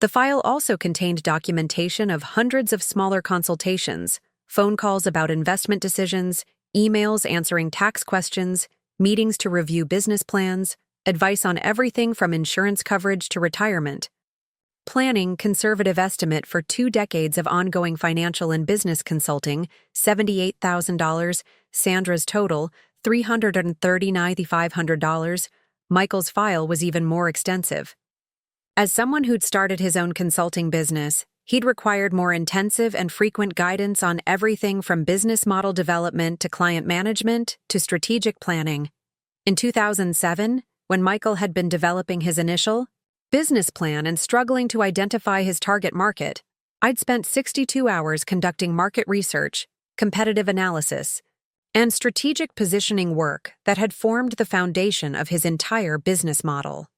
Speaker 1: The file also contained documentation of hundreds of smaller consultations, phone calls about investment decisions, emails answering tax questions, meetings to review business plans, advice on everything from insurance coverage to retirement planning. Conservative estimate for 2 decades of ongoing financial and business consulting: $78,000. Sandra's total: $339,500. Michael's file was even more extensive. As someone who'd started his own consulting business, he'd required more intensive and frequent guidance on everything from business model development to client management to strategic planning. In 2007, when Michael had been developing his initial business plan and struggling to identify his target market, I'd spent 62 hours conducting market research, competitive analysis, and strategic positioning work that had formed the foundation of his entire business model.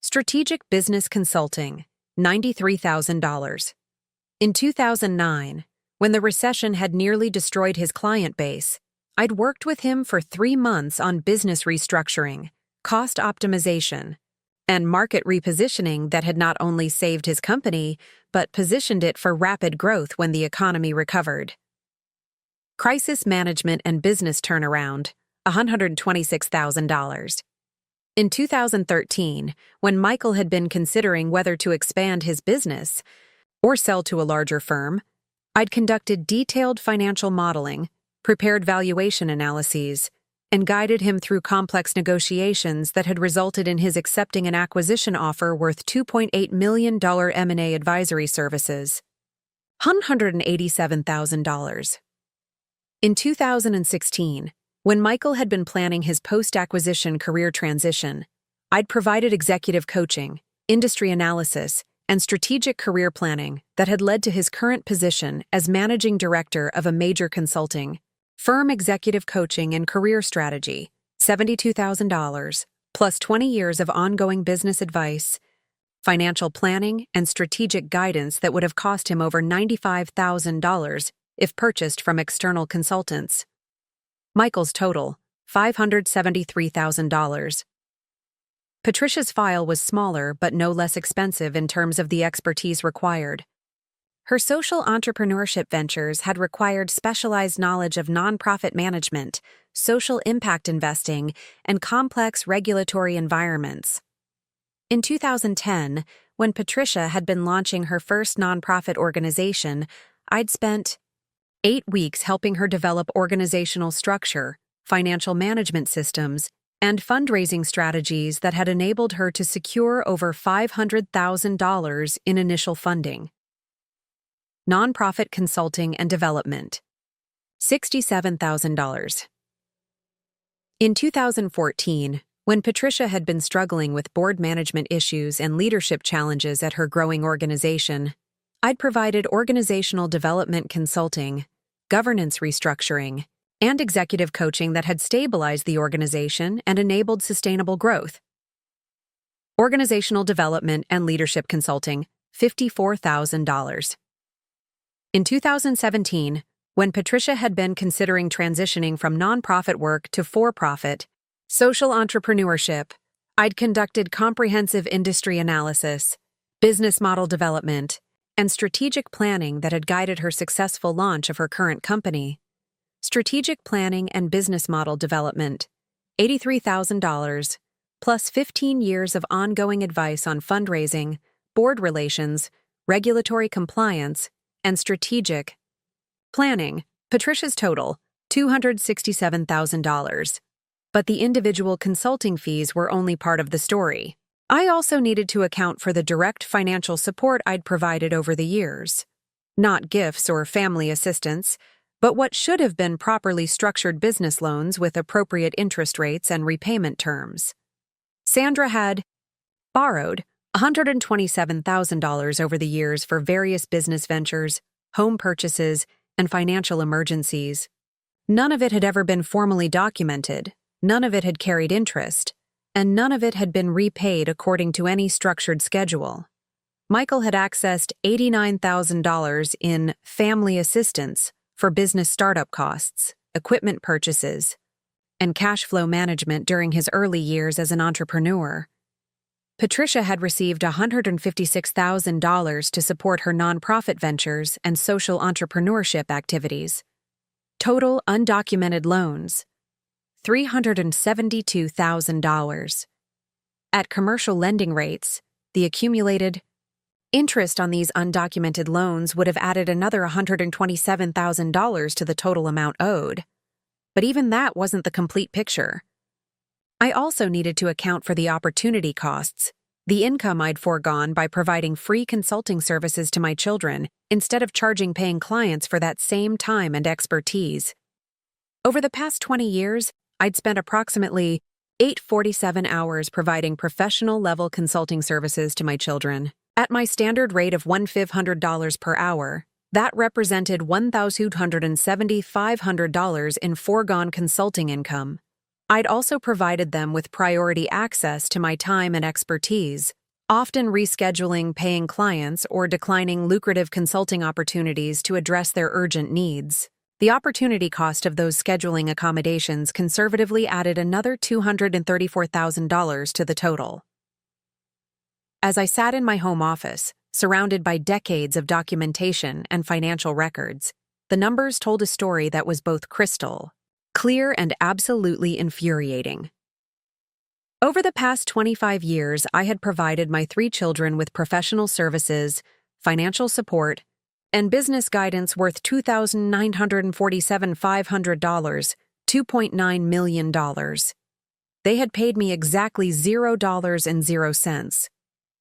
Speaker 1: Strategic Business Consulting, $93,000. In 2009, when the recession had nearly destroyed his client base, I'd worked with him for 3 months on business restructuring, cost optimization, and market repositioning that had not only saved his company, but positioned it for rapid growth when the economy recovered. Crisis Management and Business Turnaround, $126,000. In 2013, when Michael had been considering whether to expand his business or sell to a larger firm, I'd conducted detailed financial modeling, prepared valuation analyses, and guided him through complex negotiations that had resulted in his accepting an acquisition offer worth $2.8 million M&A advisory services, $187,000. In 2016, when Michael had been planning his post-acquisition career transition, I'd provided executive coaching, industry analysis, and strategic career planning that had led to his current position as managing director of a major consulting firm. Executive coaching and career strategy, $72,000, plus 20 years of ongoing business advice, financial planning, and strategic guidance that would have cost him over $95,000 if purchased from external consultants. Michael's total, $573,000. Patricia's file was smaller but no less expensive in terms of the expertise required. Her social entrepreneurship ventures had required specialized knowledge of nonprofit management, social impact investing, and complex regulatory environments. In 2010, when Patricia had been launching her first nonprofit organization, I'd spent 8 weeks helping her develop organizational structure, financial management systems, and fundraising strategies that had enabled her to secure over $500,000 in initial funding. Nonprofit Consulting and Development, $67,000. In 2014, when Patricia had been struggling with board management issues and leadership challenges at her growing organization, I'd provided organizational development consulting, governance restructuring, and executive coaching that had stabilized the organization and enabled sustainable growth. Organizational Development and Leadership Consulting, $54,000. In 2017, when Patricia had been considering transitioning from nonprofit work to for-profit, social entrepreneurship, I'd conducted comprehensive industry analysis, business model development, and strategic planning that had guided her successful launch of her current company. Strategic Planning and Business Model Development, $83,000, plus 15 years of ongoing advice on fundraising, board relations, regulatory compliance, and strategic planning. Patricia's total, $267,000. But the individual consulting fees were only part of the story. I also needed to account for the direct financial support I'd provided over the years. Not gifts or family assistance, but what should have been properly structured business loans with appropriate interest rates and repayment terms. Sandra had borrowed $127,000 over the years for various business ventures, home purchases, and financial emergencies. None of it had ever been formally documented, none of it had carried interest, and none of it had been repaid according to any structured schedule. Michael had accessed $89,000 in family assistance for business startup costs, equipment purchases, and cash flow management during his early years as an entrepreneur. Patricia had received $156,000 to support her nonprofit ventures and social entrepreneurship activities. Total undocumented loans, $372,000. At commercial lending rates, the accumulated interest on these undocumented loans would have added another $127,000 to the total amount owed. But even that wasn't the complete picture. I also needed to account for the opportunity costs, The income I'd foregone by providing free consulting services to my children instead of charging paying clients for that same time and expertise. Over the past 20 years, I'd spent approximately 847 hours providing professional-level consulting services to my children. At my standard rate of $1,500 per hour, that represented $1,275 in foregone consulting income. I'd also provided them with priority access to my time and expertise, often rescheduling paying clients or declining lucrative consulting opportunities to address their urgent needs. The opportunity cost of those scheduling accommodations conservatively added another $234,000 to the total. As I sat in my home office, surrounded by decades of documentation and financial records, the numbers told a story that was both crystal clear and absolutely infuriating. Over the past 25 years, I had provided my 3 children with professional services, financial support, and business guidance worth $2,947,500, $2.9 million. They had paid me exactly $0.00.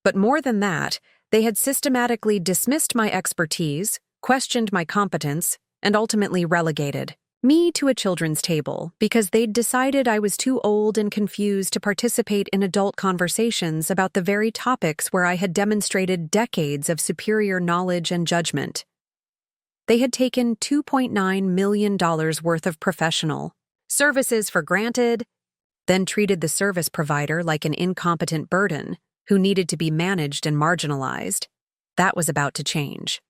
Speaker 1: But more than that, they had systematically dismissed my expertise, questioned my competence, and ultimately relegated me to a children's table because they'd decided I was too old and confused to participate in adult conversations about the very topics where I had demonstrated decades of superior knowledge and judgment. They had taken $2.9 million worth of professional services for granted, then treated the service provider like an incompetent burden who needed to be managed and marginalized. That was about to change.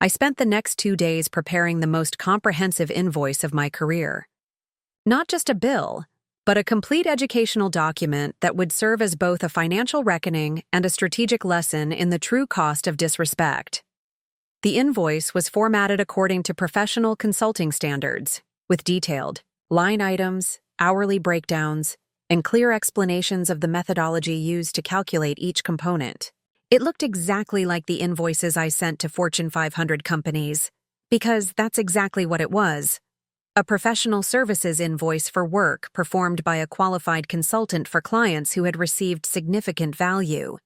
Speaker 1: I spent the next 2 days preparing the most comprehensive invoice of my career. Not just a bill, but a complete educational document that would serve as both a financial reckoning and a strategic lesson in the true cost of disrespect. The invoice was formatted according to professional consulting standards, with detailed line items, hourly breakdowns, and clear explanations of the methodology used to calculate each component. It looked exactly like the invoices I sent to Fortune 500 companies, because that's exactly what it was: a professional services invoice for work performed by a qualified consultant for clients who had received significant value.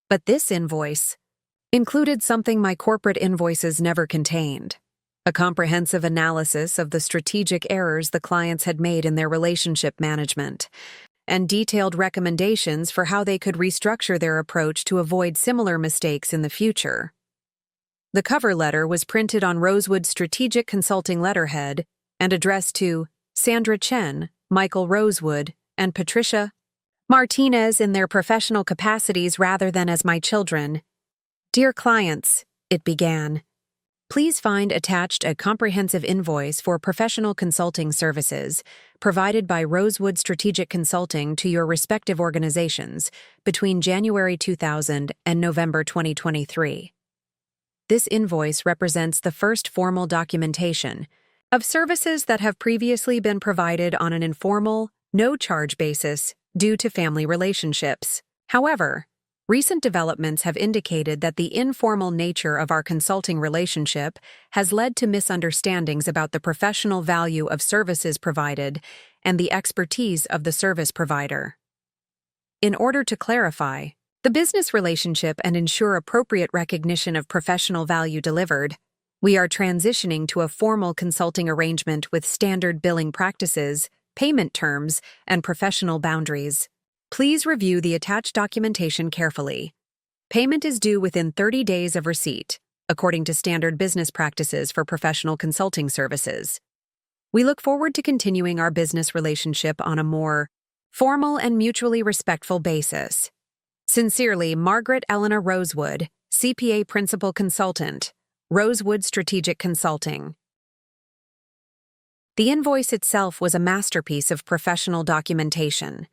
Speaker 1: But this invoice included something my corporate invoices never contained: a comprehensive analysis of the strategic errors the clients had made in their relationship management, and detailed recommendations for how they could restructure their approach to avoid similar mistakes in the future. The cover letter was printed on Rosewood's strategic consulting letterhead and addressed to Sandra Chen, Michael Rosewood, and Patricia Martinez in their professional capacities rather than as my children. "Dear clients," it began, "please find attached a comprehensive invoice for professional consulting services provided by Rosewood Strategic Consulting to your respective organizations between January 2000 and November 2023. This invoice represents the first formal documentation of services that have previously been provided on an informal, no-charge basis due to family relationships. However, recent developments have indicated that the informal nature of our consulting relationship has led to misunderstandings about the professional value of services provided and the expertise of the service provider. In order to clarify the business relationship and ensure appropriate recognition of professional value delivered, we are transitioning to a formal consulting arrangement with standard billing practices, payment terms, and professional boundaries. Please review the attached documentation carefully. Payment is due within 30 days of receipt, according to standard business practices for professional consulting services. We look forward to continuing our business relationship on a more formal and mutually respectful basis. Sincerely, Margaret Elena Rosewood, CPA Principal Consultant, Rosewood Strategic Consulting. The invoice itself was a masterpiece of professional documentation.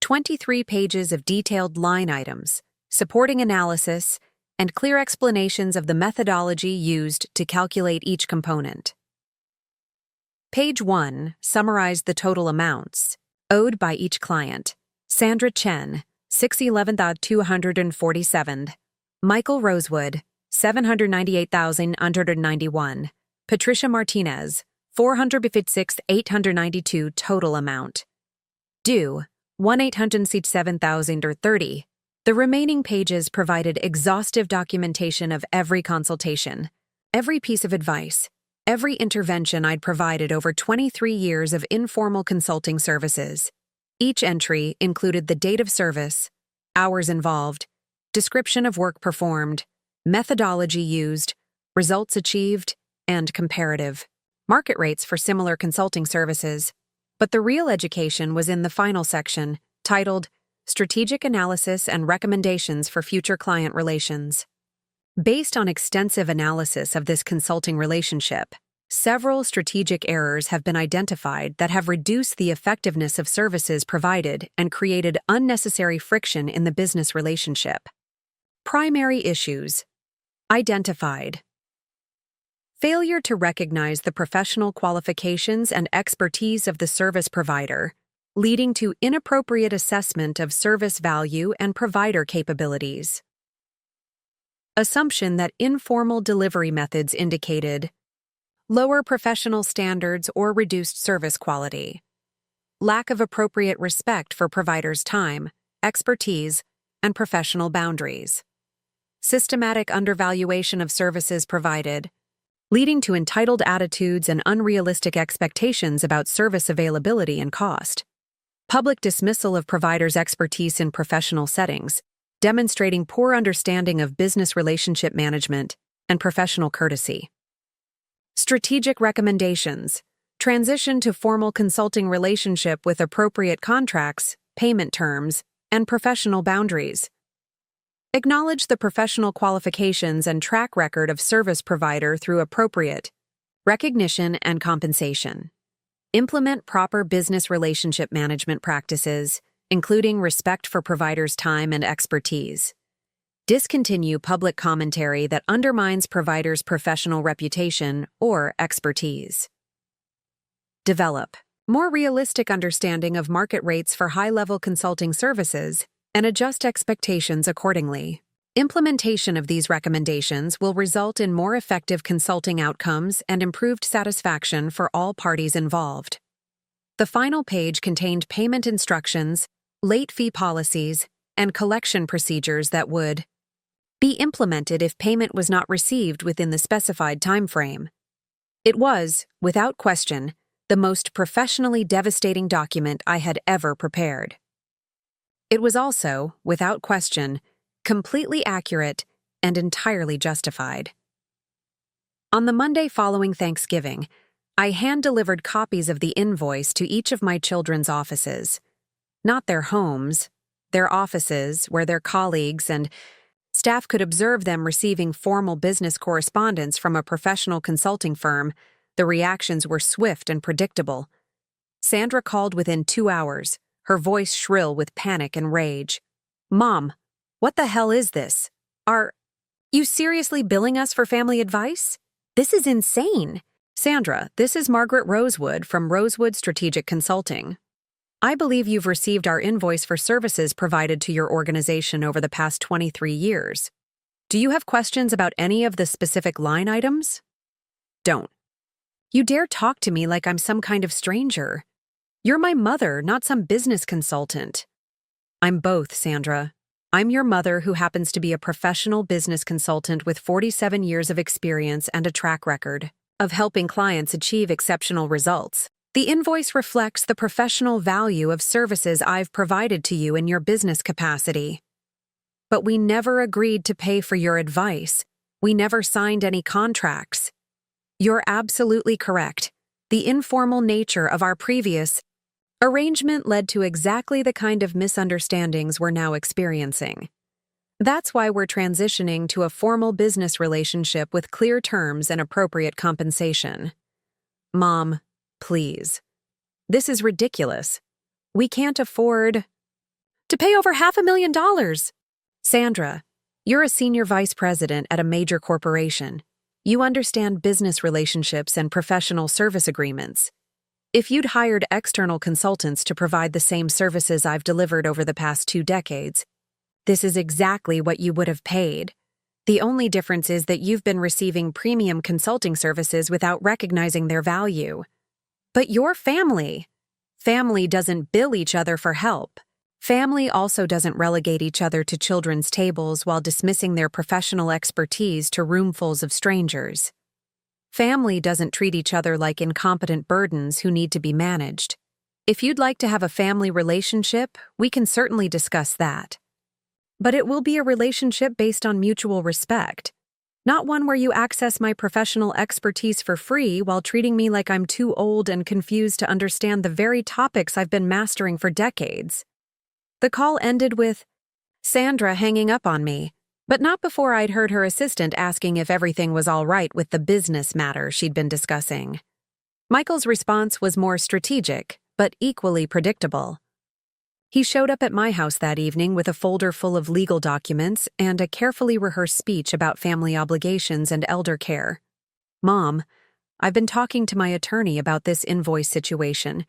Speaker 1: 23 pages of detailed line items, supporting analysis, and clear explanations of the methodology used to calculate each component. Page 1 summarized the total amounts owed by each client: Sandra Chen, $611,247; Michael Rosewood, $798,191; Patricia Martinez, $456,892 total amount. Due, 1-800-7030. The remaining pages provided exhaustive documentation of every consultation, every piece of advice, every intervention I'd provided over 23 years of informal consulting services. Each entry included the date of service, hours involved, description of work performed, methodology used, results achieved, and comparative market rates for similar consulting services. But the real education was in the final section, titled Strategic Analysis and Recommendations for Future Client Relations. Based on extensive analysis of this consulting relationship, several strategic errors have been identified that have reduced the effectiveness of services provided and created unnecessary friction in the business relationship. Primary issues identified: failure to recognize the professional qualifications and expertise of the service provider, leading to inappropriate assessment of service value and provider capabilities. Assumption that informal delivery methods indicated lower professional standards or reduced service quality. Lack of appropriate respect for providers' time, expertise, and professional boundaries. Systematic undervaluation of services provided, leading to entitled attitudes and unrealistic expectations about service availability and cost. Public dismissal of providers' expertise in professional settings, demonstrating poor understanding of business relationship management and professional courtesy. Strategic recommendations: transition to formal consulting relationship with appropriate contracts, payment terms, and professional boundaries. Acknowledge the professional qualifications and track record of service provider through appropriate recognition and compensation. Implement proper business relationship management practices, including respect for providers' time and expertise. Discontinue public commentary that undermines providers' professional reputation or expertise. Develop more realistic understanding of market rates for high-level consulting services and adjust expectations accordingly. Implementation of these recommendations will result in more effective consulting outcomes and improved satisfaction for all parties involved. The final page contained payment instructions, late fee policies, and collection procedures that would be implemented if payment was not received within the specified time frame. It was, without question, the most professionally devastating document I had ever prepared. It was also, without question, completely accurate and entirely justified. On the Monday following Thanksgiving, I hand-delivered copies of the invoice to each of my children's offices. Not their homes, their offices, where their colleagues and staff could observe them receiving formal business correspondence from a professional consulting firm. The reactions were swift and predictable. Sandra called within 2 hours, her voice shrill with panic and rage. "Mom, what the hell is this? Are you seriously billing us for family advice? This is insane." "Sandra, this is Margaret Rosewood from Rosewood Strategic Consulting. I believe you've received our invoice for services provided to your organization over the past 23 years. Do you have questions about any of the specific line items?" "Don't you dare talk to me like I'm some kind of stranger. You're my mother, not some business consultant." "I'm both, Sandra. I'm your mother who happens to be a professional business consultant with 47 years of experience and a track record of helping clients achieve exceptional results. The invoice reflects the professional value of services I've provided to you in your business capacity. But we never agreed to pay for your advice. We never signed any contracts." "You're absolutely correct. The informal nature of our previous arrangement led to exactly the kind of misunderstandings we're now experiencing. That's why we're transitioning to a formal business relationship with clear terms and appropriate compensation." "Mom, please. This is ridiculous. We can't afford to pay over $500,000. "Sandra, you're a senior vice president at a major corporation. You understand business relationships and professional service agreements. If you'd hired external consultants to provide the same services I've delivered over the past 2 decades, this is exactly what you would have paid. The only difference is that you've been receiving premium consulting services without recognizing their value." "But your family," Family doesn't bill each other for help. Family also doesn't relegate each other to children's tables while dismissing their professional expertise to roomfuls of strangers. Family doesn't treat each other like incompetent burdens who need to be managed. If you'd like to have a family relationship, we can certainly discuss that. But it will be a relationship based on mutual respect, not one where you access my professional expertise for free while treating me like I'm too old and confused to understand the very topics I've been mastering for decades. The call ended with Sandra hanging up on me, but not before I'd heard her assistant asking if everything was all right with the business matter she'd been discussing. Michael's response was more strategic, but equally predictable. He showed up at my house that evening with a folder full of legal documents and a carefully rehearsed speech about family obligations and elder care. "Mom, I've been talking to my attorney about this invoice situation.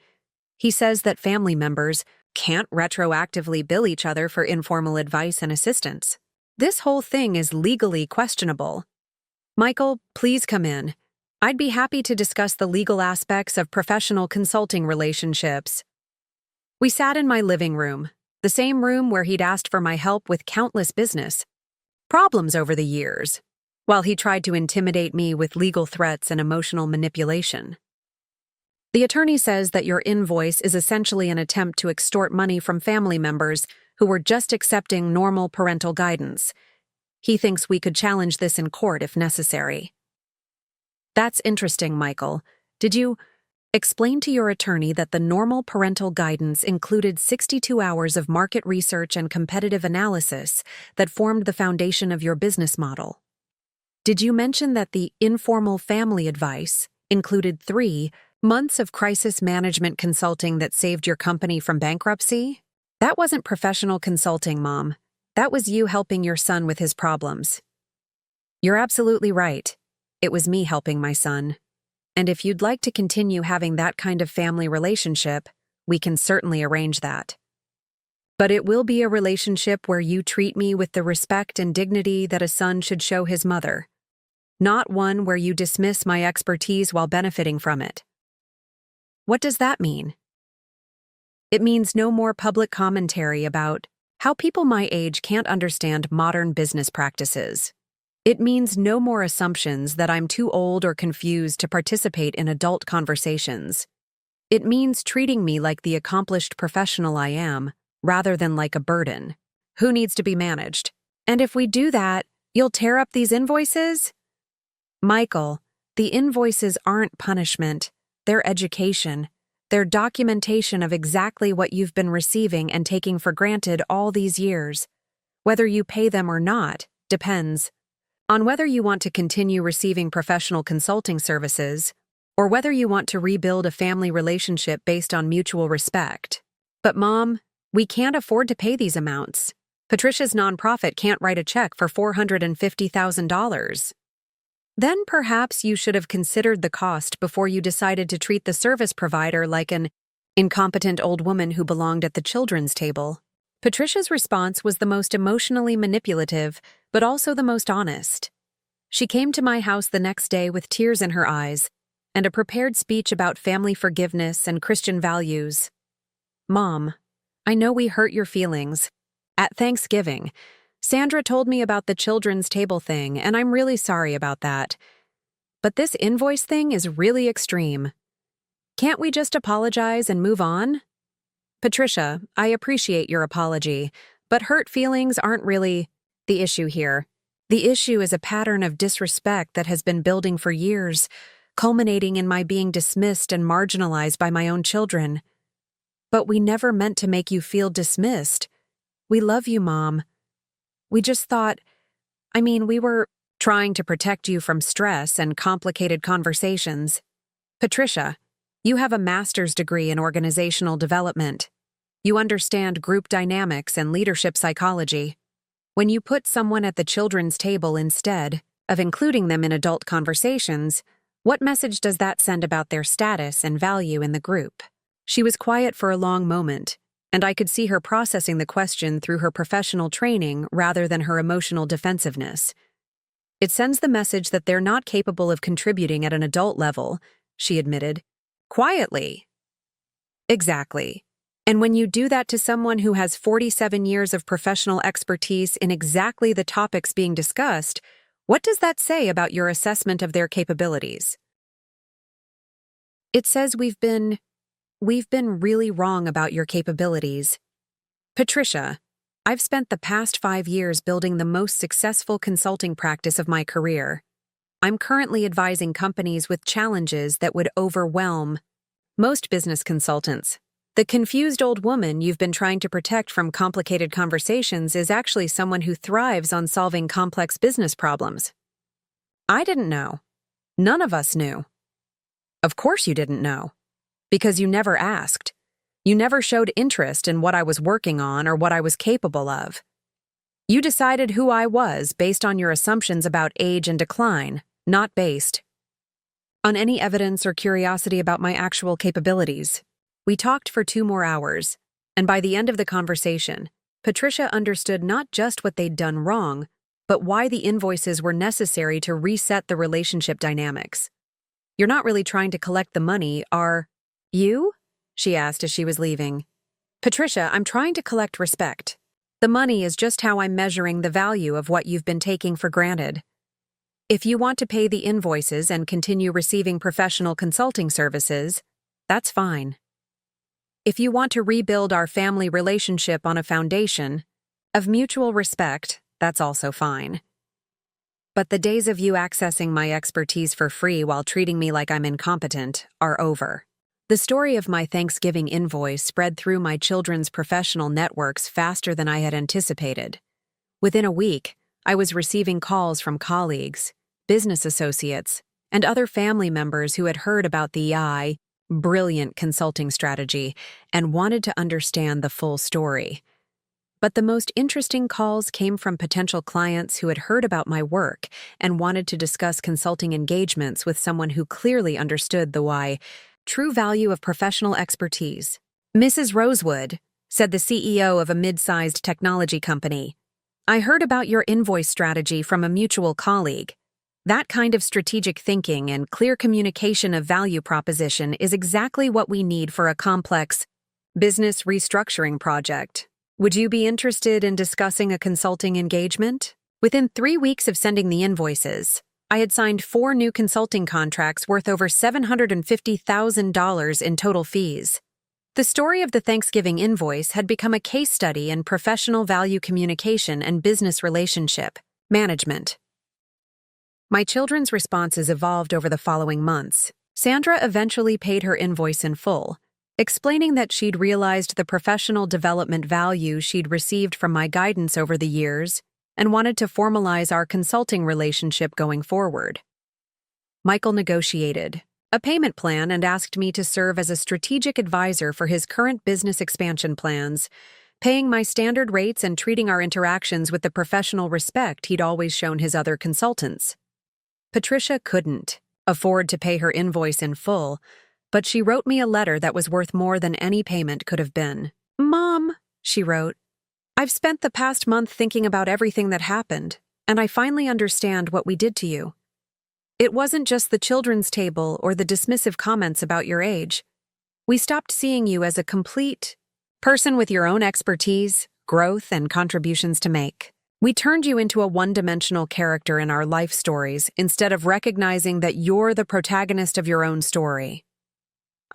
Speaker 1: He says that family members can't retroactively bill each other for informal advice and assistance. This whole thing is legally questionable. Michael, please come in. I'd be happy to discuss the legal aspects of professional consulting relationships." We sat in my living room, the same room where he'd asked for my help with countless business problems over the years, while he tried to intimidate me with legal threats and emotional manipulation. "The attorney says that your invoice is essentially an attempt to extort money from family members who were just accepting normal parental guidance. He thinks we could challenge this in court if necessary." "That's interesting, Michael. Did you explain to your attorney that the normal parental guidance included 62 hours of market research and competitive analysis that formed the foundation of your business model? Did you mention that the informal family advice included 3 months of crisis management consulting that saved your company from bankruptcy? That wasn't professional consulting, Mom. That was you helping your son with his problems." "You're absolutely right. It was me helping my son. And if you'd like to continue having that kind of family relationship, we can certainly arrange that. But it will be a relationship where you treat me with the respect and dignity that a son should show his mother, not one where you dismiss my expertise while benefiting from it." "What does that mean?" "It means no more public commentary about how people my age can't understand modern business practices. It means no more assumptions that I'm too old or confused to participate in adult conversations. It means treating me like the accomplished professional I am, rather than like a burden who needs to be managed. And if we do that, you'll tear up these invoices?" "Michael, the invoices aren't punishment. They're education. They're documentation of exactly what you've been receiving and taking for granted all these years. Whether you pay them or not depends on whether you want to continue receiving professional consulting services or whether you want to rebuild a family relationship based on mutual respect. But Mom, we can't afford to pay these amounts. Patricia's nonprofit can't write a check for $450,000. Then perhaps you should have considered the cost before you decided to treat the service provider like an incompetent old woman who belonged at the children's table." Patricia's response was the most emotionally manipulative, but also the most honest. She came to my house the next day with tears in her eyes and a prepared speech about family forgiveness and Christian values. "Mom, I know we hurt your feelings. At Thanksgiving, Sandra told me about the children's table thing, and I'm really sorry about that. But this invoice thing is really extreme. Can't we just apologize and move on? Patricia, I appreciate your apology, but hurt feelings aren't really the issue here. The issue is a pattern of disrespect that has been building for years, culminating in my being dismissed and marginalized by my own children. But we never meant to make you feel dismissed. We love you, Mom. We just thought, we were trying to protect you from stress and complicated conversations. Patricia, you have a master's degree in organizational development. You understand group dynamics and leadership psychology. When you put someone at the children's table instead of including them in adult conversations, what message does that send about their status and value in the group?" She was quiet for a long moment, and I could see her processing the question through her professional training rather than her emotional defensiveness. "It sends the message that they're not capable of contributing at an adult level," she admitted. "Quietly. Exactly. And when you do that to someone who has 47 years of professional expertise in exactly the topics being discussed, what does that say about your assessment of their capabilities? It says we've been really wrong about your capabilities. Patricia, I've spent the past 5 years building the most successful consulting practice of my career. I'm currently advising companies with challenges that would overwhelm most business consultants. The confused old woman you've been trying to protect from complicated conversations is actually someone who thrives on solving complex business problems. I didn't know. None of us knew. Of course you didn't know. Because you never asked. You never showed interest in what I was working on or what I was capable of. You decided who I was based on your assumptions about age and decline, not based on any evidence or curiosity about my actual capabilities. We talked for 2 more hours, and by the end of the conversation, Patricia understood not just what they'd done wrong, but why the invoices were necessary to reset the relationship dynamics. You're not really trying to collect the money, are you? She asked as she was leaving. Patricia, I'm trying to collect respect. The money is just how I'm measuring the value of what you've been taking for granted. If you want to pay the invoices and continue receiving professional consulting services, that's fine. If you want to rebuild our family relationship on a foundation of mutual respect, that's also fine. But the days of you accessing my expertise for free while treating me like I'm incompetent are over. The story of my Thanksgiving invoice spread through my children's professional networks faster than I had anticipated. Within a week, I was receiving calls from colleagues, business associates, and other family members who had heard about the brilliant consulting strategy and wanted to understand the full story. But the most interesting calls came from potential clients who had heard about my work and wanted to discuss consulting engagements with someone who clearly understood the true value of professional expertise. Mrs. Rosewood, said the CEO of a mid-sized technology company, I heard about your invoice strategy from a mutual colleague. That kind of strategic thinking and clear communication of value proposition is exactly what we need for a complex business restructuring project. Would you be interested in discussing a consulting engagement? Within 3 weeks of sending the invoices, I had signed 4 new consulting contracts worth over $750,000 in total fees. The story of the Thanksgiving invoice had become a case study in professional value communication and business relationship management. My children's responses evolved over the following months. Sandra eventually paid her invoice in full, explaining that she'd realized the professional development value she'd received from my guidance over the years and wanted to formalize our consulting relationship going forward. Michael negotiated a payment plan and asked me to serve as a strategic advisor for his current business expansion plans, paying my standard rates and treating our interactions with the professional respect he'd always shown his other consultants. Patricia couldn't afford to pay her invoice in full, but she wrote me a letter that was worth more than any payment could have been. Mom, she wrote, I've spent the past month thinking about everything that happened, and I finally understand what we did to you. It wasn't just the children's table or the dismissive comments about your age. We stopped seeing you as a complete person with your own expertise, growth, and contributions to make. We turned you into a one-dimensional character in our life stories instead of recognizing that you're the protagonist of your own story.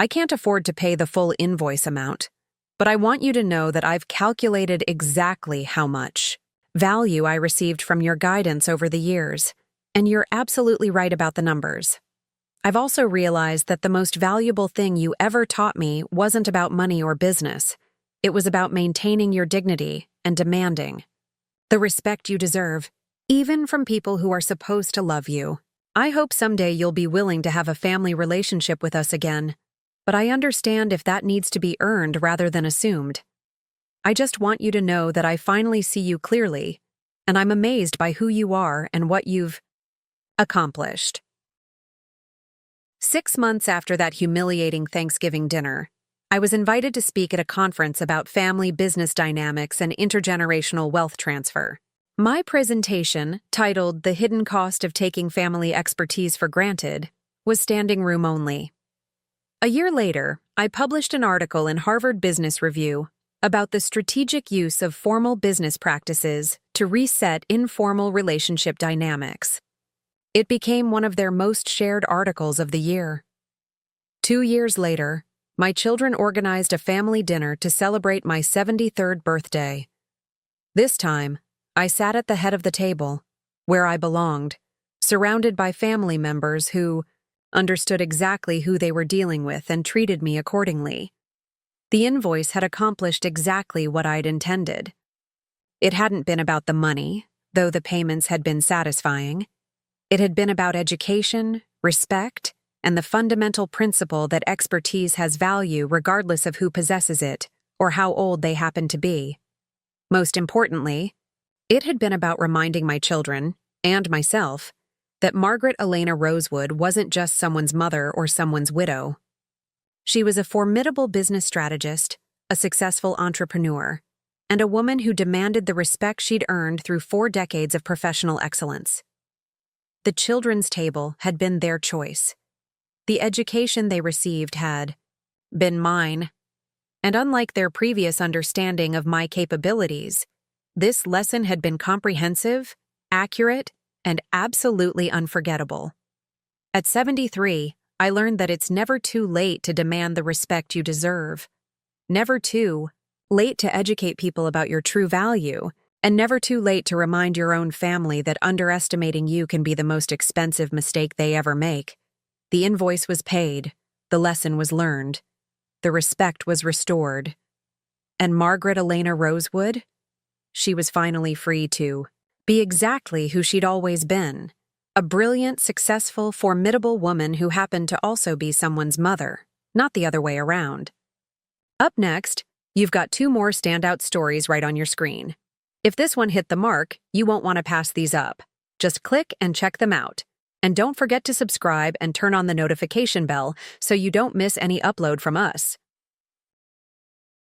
Speaker 1: I can't afford to pay the full invoice amount, but I want you to know that I've calculated exactly how much value I received from your guidance over the years, and you're absolutely right about the numbers. I've also realized that the most valuable thing you ever taught me wasn't about money or business. It was about maintaining your dignity and demanding the respect you deserve, even from people who are supposed to love you. I hope someday you'll be willing to have a family relationship with us again, but I understand if that needs to be earned rather than assumed. I just want you to know that I finally see you clearly, and I'm amazed by who you are and what you've accomplished. 6 months after that humiliating Thanksgiving dinner, I was invited to speak at a conference about family business dynamics and intergenerational wealth transfer. My presentation, titled The Hidden Cost of Taking Family Expertise for Granted, was standing room only. A year later, I published an article in Harvard Business Review about the strategic use of formal business practices to reset informal relationship dynamics. It became one of their most shared articles of the year. 2 years later, my children organized a family dinner to celebrate my 73rd birthday. This time, I sat at the head of the table, where I belonged, surrounded by family members who understood exactly who they were dealing with and treated me accordingly. The invoice had accomplished exactly what I'd intended. It hadn't been about the money, though the payments had been satisfying. It had been about education, respect, and the fundamental principle that expertise has value regardless of who possesses it or how old they happen to be. Most importantly, it had been about reminding my children, and myself, that Margaret Elena Rosewood wasn't just someone's mother or someone's widow. She was a formidable business strategist, a successful entrepreneur, and a woman who demanded the respect she'd earned through 4 decades of professional excellence. The children's table had been their choice. The education they received had been mine. And unlike their previous understanding of my capabilities, this lesson had been comprehensive, accurate, and absolutely unforgettable. At 73, I learned that it's never too late to demand the respect you deserve. Never too late to educate people about your true value, and never too late to remind your own family that underestimating you can be the most expensive mistake they ever make. The invoice was paid, the lesson was learned, the respect was restored. And Margaret Elena Rosewood? She was finally free to be exactly who she'd always been, a brilliant, successful, formidable woman who happened to also be someone's mother, not the other way around. Up next, you've got 2 more standout stories right on your screen. If this one hit the mark, you won't want to pass these up. Just click and check them out. And don't forget to subscribe and turn on the notification bell so you don't miss any upload from us.